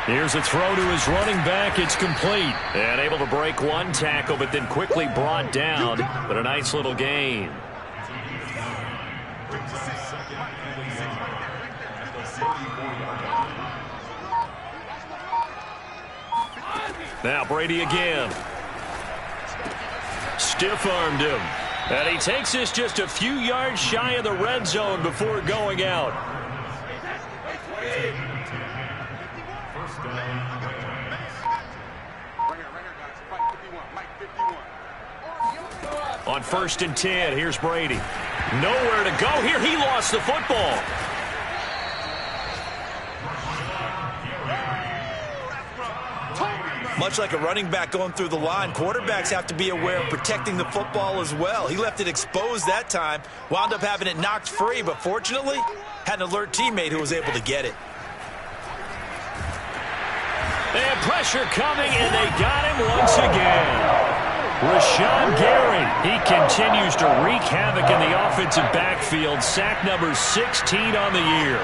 Here's a throw to his running back. It's complete. And able to break one tackle, but then quickly brought down. But a nice little gain. Now Brady again. Stiff-armed him. And he takes this just a few yards shy of the red zone before going out. On 1st and 10, here's Brady. Nowhere to go here. He lost the football. Much like a running back going through the line, quarterbacks have to be aware of protecting the football as well. He left it exposed that time, wound up having it knocked free, but fortunately, had an alert teammate who was able to get it. And pressure coming, and they got him once again. Rashawn Gary, he continues to wreak havoc in the offensive backfield. Sack number 16 on the year.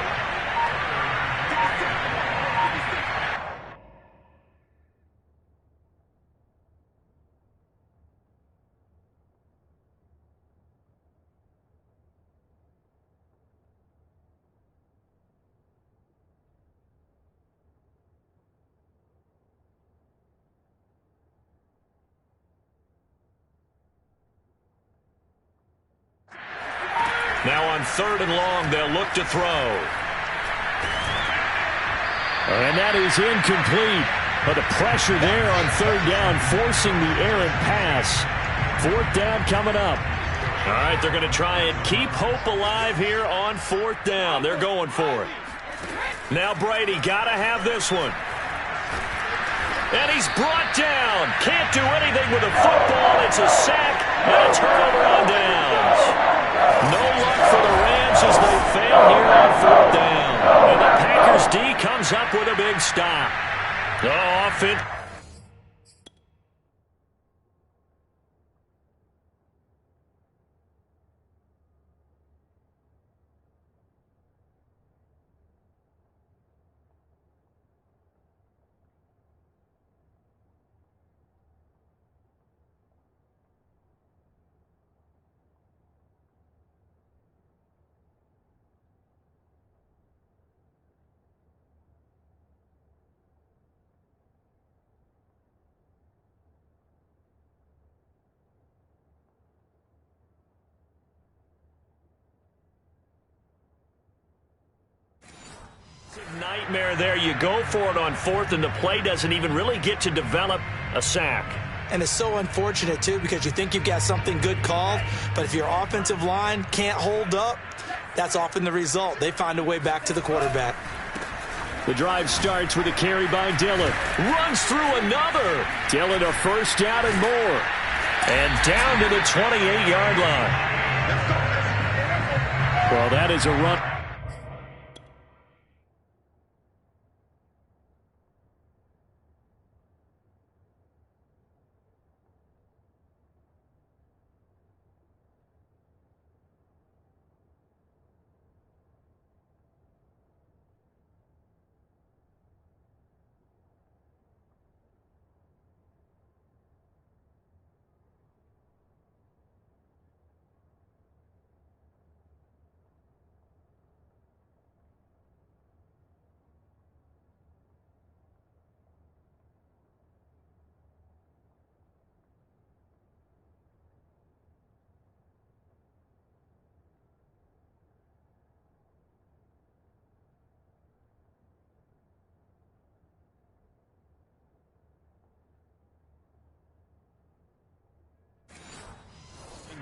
Now on 3rd and long, they'll look to throw. And that is incomplete. But the pressure there on 3rd down, forcing the errant pass. 4th down coming up. All right, they're going to try and keep hope alive here on 4th down. They're going for it. Now Brady, got to have this one. And he's brought down. Can't do anything with the football. It's a sack and a turnover on downs. No luck for the Rams as they fail here on 4th down. And the Packers D comes up with a big stop. Oh, offense. nightmare there. You go for it on fourth, and the play doesn't even really get to develop a sack. And it's so unfortunate, too, because you think you've got something good called, but if your offensive line can't hold up, that's often the result. They find a way back to the quarterback. The drive starts with a carry by Dillon. Runs through another. Dillon a first down and more. And down to the 28-yard line. Well, that is a run.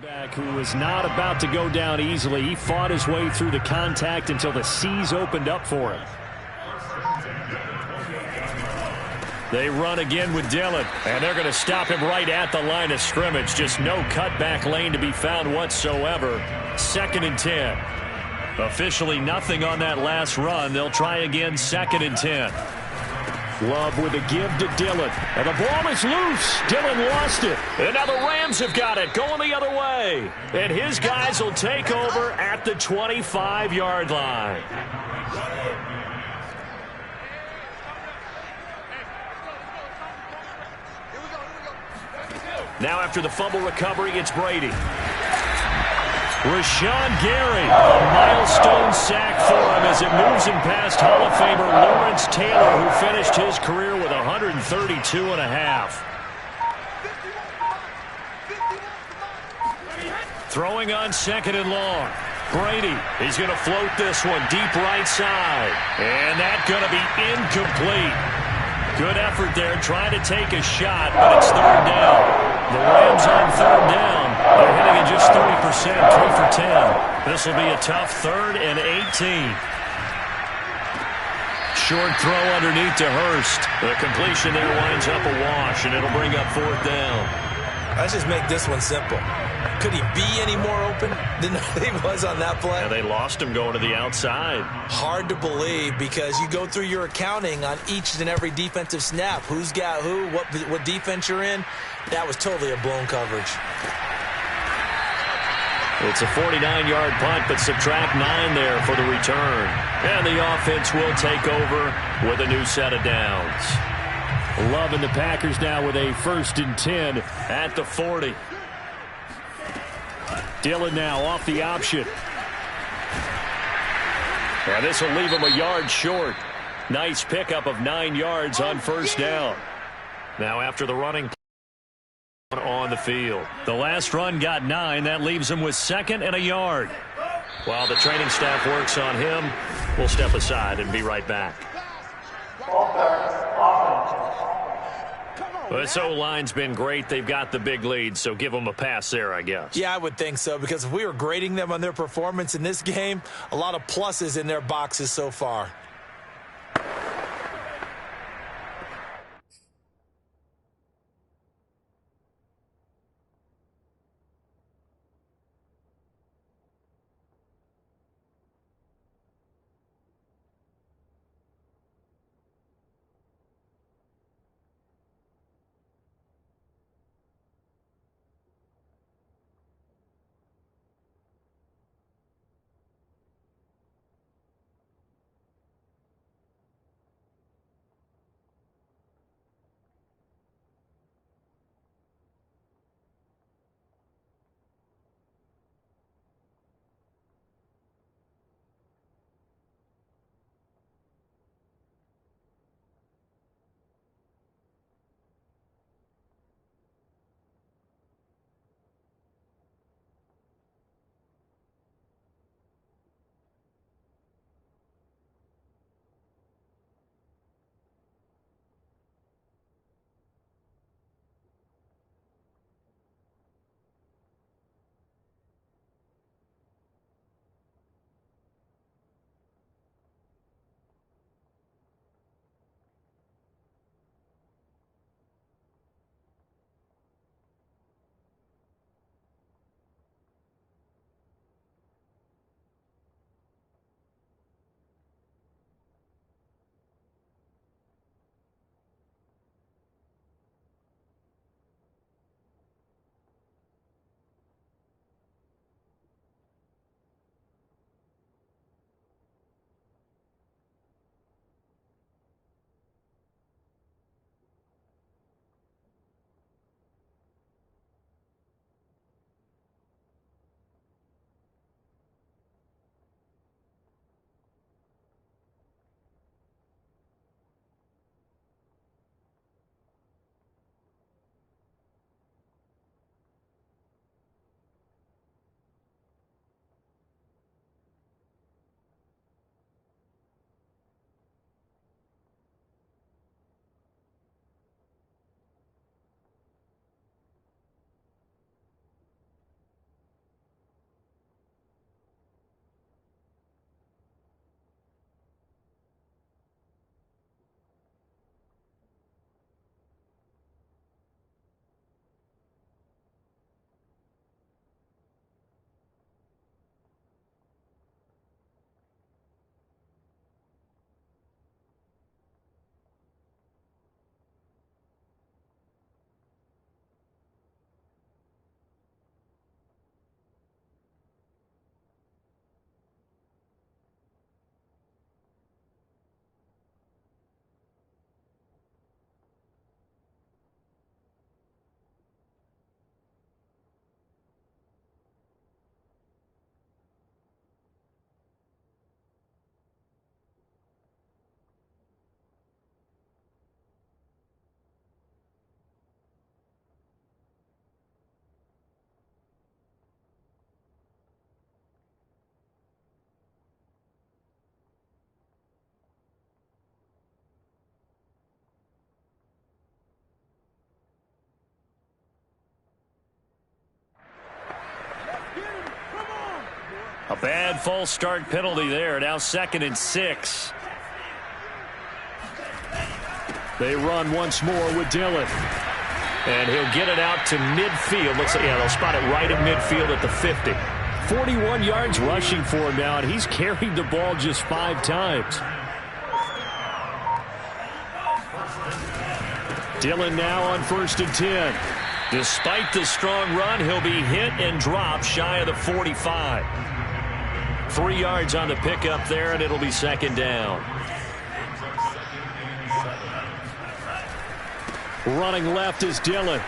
Back who was not about to go down easily. He fought his way through the contact until the seas opened up for him. They run again with Dillon, and they're going to stop him right at the line of scrimmage. Just no cutback lane to be found whatsoever. 2nd and 10. Officially nothing on that last run. They'll try again 2nd and 10. Love with a give to Dillon. And the ball is loose. Dillon lost it. And now the Rams have got it, going the other way. And his guys will take over at the 25-yard line. Now after the fumble recovery, it's Brady. Rashawn Gary, a milestone sack for him as it moves him past Hall of Famer Lawrence Taylor, who finished his career with 132 and a half. Throwing on 2nd and long. Brady, he's going to float this one deep right side. And that's going to be incomplete. Good effort there, trying to take a shot, but it's 3rd down. The Rams on 3rd down. They're hitting at just 30%, 3 for 10. This will be a tough 3rd and 18. Short throw underneath to Hurst. The completion there winds up a wash, and it'll bring up 4th down. Let's just make this one simple. Could he be any more open than he was on that play? Yeah, they lost him going to the outside. Hard to believe because you go through your accounting on each and every defensive snap. Who's got who, what defense you're in. That was totally a blown coverage. It's a 49-yard punt, but subtract 9 there for the return. And the offense will take over with a new set of downs. Love and the Packers now with a 1st and 10 at the 40. Dillon now off the option. And this will leave him a yard short. Nice pickup of 9 yards on 1st down. Now after the running on the field. The last run got 9. That leaves him with 2nd and a yard. While the training staff works on him, we'll step aside and be right back. This O-line's been great. They've got the big lead, so give them a pass there, I guess. Yeah, I would think so, because if we were grading them on their performance in this game, a lot of pluses in their boxes so far. A bad false start penalty there. Now 2nd and 6. They run once more with Dillon. And he'll get it out to midfield. Looks like, yeah, they'll spot it right at midfield at the 50. 41 yards rushing for him now, and he's carried the ball just 5 times. Dillon now on 1st and 10. Despite the strong run, he'll be hit and dropped shy of the 45. 3 yards on the pickup there, and it'll be 2nd down. Running left is Dillon.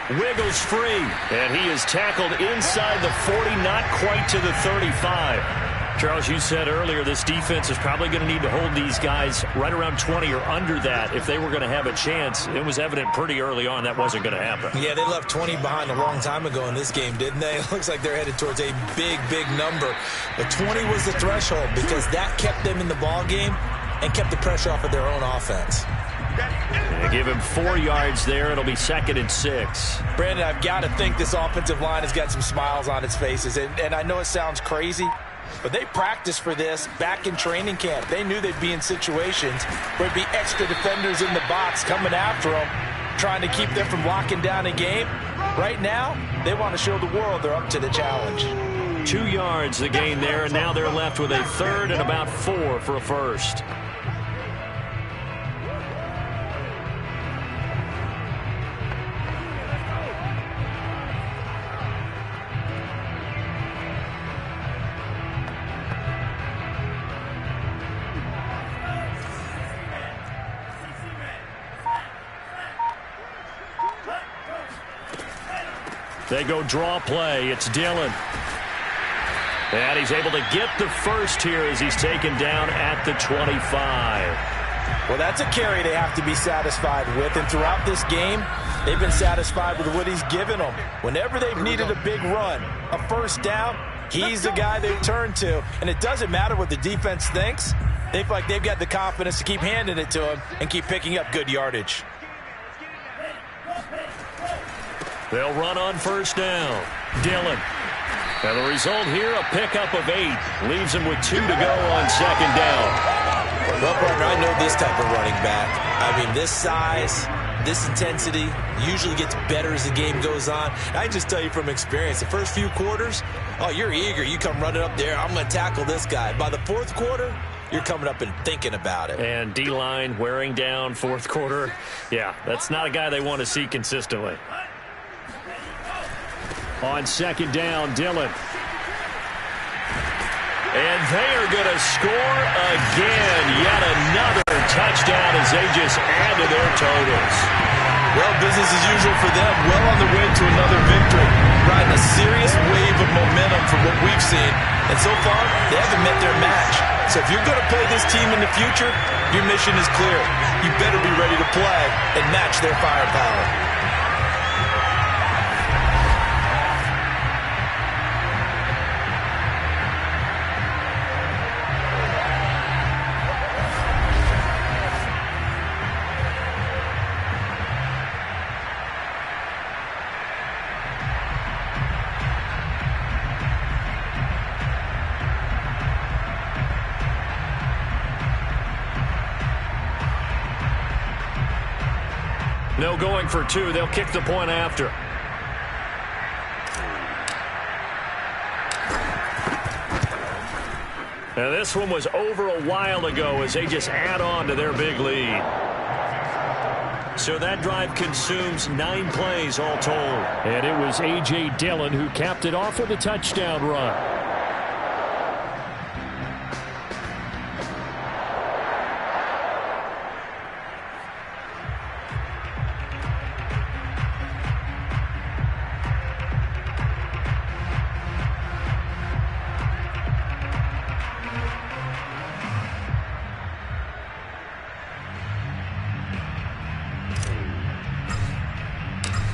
Wiggles free, and he is tackled inside the 40, not quite to the 35. Charles, you said earlier this defense is probably going to need to hold these guys right around 20 or under that if they were going to have a chance. It was evident pretty early on that wasn't going to happen. Yeah, they left 20 behind a long time ago in this game, didn't they? It looks like they're headed towards a big, big number. But 20 was the threshold because that kept them in the ball game and kept the pressure off of their own offense. They give him 4 yards there. It'll be 2nd and 6. Brandon, I've got to think this offensive line has got some smiles on its faces. And I know it sounds crazy, but they practiced for this back in training camp. They knew they'd be in situations where there'd be extra defenders in the box coming after them, trying to keep them from locking down a game. Right now, they want to show the world they're up to the challenge. 2 yards the gain there, and now they're left with a 3rd and about 4 for a first. They go draw play. It's Dillon. And he's able to get the first here as he's taken down at the 25. Well, that's a carry they have to be satisfied with. And throughout this game, they've been satisfied with what he's given them. Whenever they've needed a big run, a first down, he's the guy they turn to. And it doesn't matter what the defense thinks. They feel like they've got the confidence to keep handing it to him and keep picking up good yardage. They'll run on first down. Dillon. And the result here, a pickup of 8. Leaves him with 2 to go on 2nd down. Well, partner, I know this type of running back. I mean, this size, this intensity usually gets better as the game goes on. I just tell you from experience, the first few quarters, oh, you're eager. You come running up there, I'm going to tackle this guy. By the 4th quarter, you're coming up and thinking about it. And D-line wearing down 4th quarter. Yeah, that's not a guy they want to see consistently. On 2nd down, Dillon. And they are going to score again. Yet another touchdown as they just add to their totals. Well, business as usual for them. Well on the way to another victory. Riding a serious wave of momentum from what we've seen. And so far, they haven't met their match. So if you're going to play this team in the future, your mission is clear. You better be ready to play and match their firepower. No going for 2. They'll kick the point after. And this one was over a while ago as they just add on to their big lead. So that drive consumes 9 plays all told. And it was A.J. Dillon who capped it off with a touchdown run.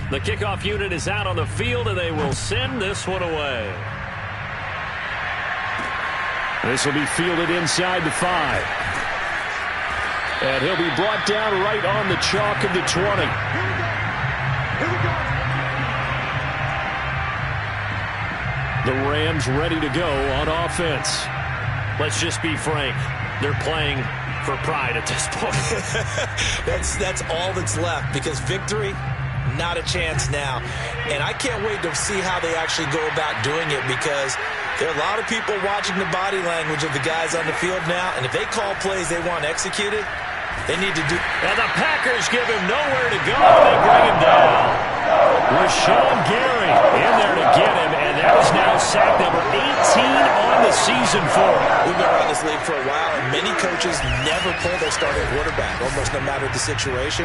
The kickoff unit is out on the field, and they will send this one away. This will be fielded inside the 5. And he'll be brought down right on the chalk of the 20. The Rams ready to go on offense. Let's just be frank. They're playing for pride at this point. That's all that's left, because victory, not a chance now. And I can't wait to see how they actually go about doing it, because there are a lot of people watching the body language of the guys on the field now, and if they call plays they want executed, they need to do. And the Packers give him nowhere to go. They bring him down. Rashawn Gary in there to get him, and that is now sack number 18 on the season for him. We've been around this league for a while, and many coaches never pull their starting quarterback, almost no matter the situation.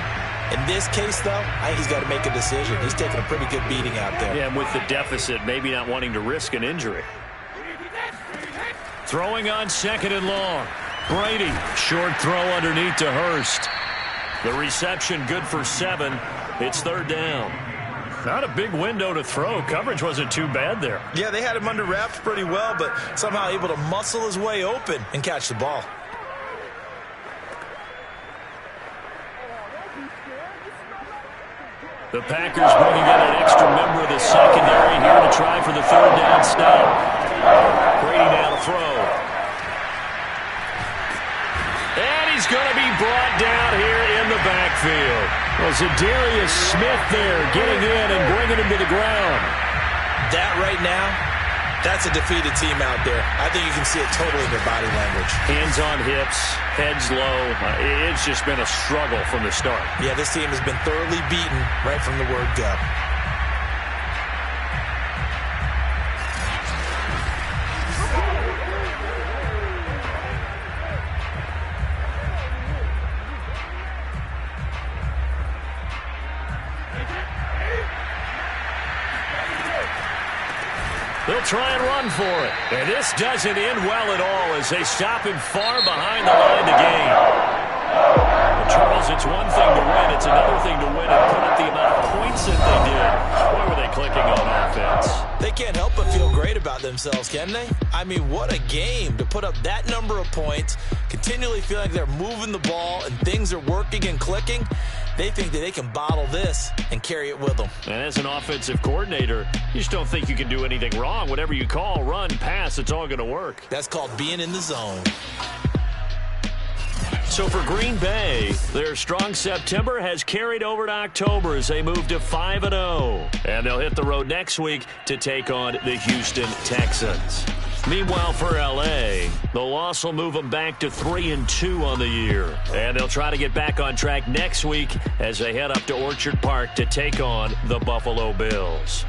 In this case, though, I think he's got to make a decision. He's taking a pretty good beating out there. Yeah, and with the deficit, maybe not wanting to risk an injury. Throwing on 2nd and long. Brady, short throw underneath to Hurst. The reception good for 7. It's 3rd down. Not a big window to throw. Coverage wasn't too bad there. Yeah, they had him under wraps pretty well, but somehow able to muscle his way open and catch the ball. The Packers bringing in an extra member of the secondary here to try for the 3rd down stop. Brady now to throw. And he's going to be brought down here in the backfield. Well, Zadarius Smith there getting in and bringing him to the ground. That right now, that's a defeated team out there. I think you can see it totally in their body language. Hands on hips, heads low. It's just been a struggle from the start. Yeah, this team has been thoroughly beaten right from the word go. They'll try and run for it. And this doesn't end well at all as they stop him far behind the line to gain. Well, Charles, it's one thing to win. It's another thing to win and put up the amount of points that they did. Boy, were they clicking on offense. They can't help but feel great about themselves, can they? I mean, what a game to put up that number of points, continually feeling like they're moving the ball and things are working and clicking. They think that they can bottle this and carry it with them. And as an offensive coordinator, you just don't think you can do anything wrong. Whatever you call, run, pass, it's all going to work. That's called being in the zone. So for Green Bay, their strong September has carried over to October as they move to 5-0. And they'll hit the road next week to take on the Houston Texans. Meanwhile, for L.A., the loss will move them back to 3-2 on the year. And they'll try to get back on track next week as they head up to Orchard Park to take on the Buffalo Bills.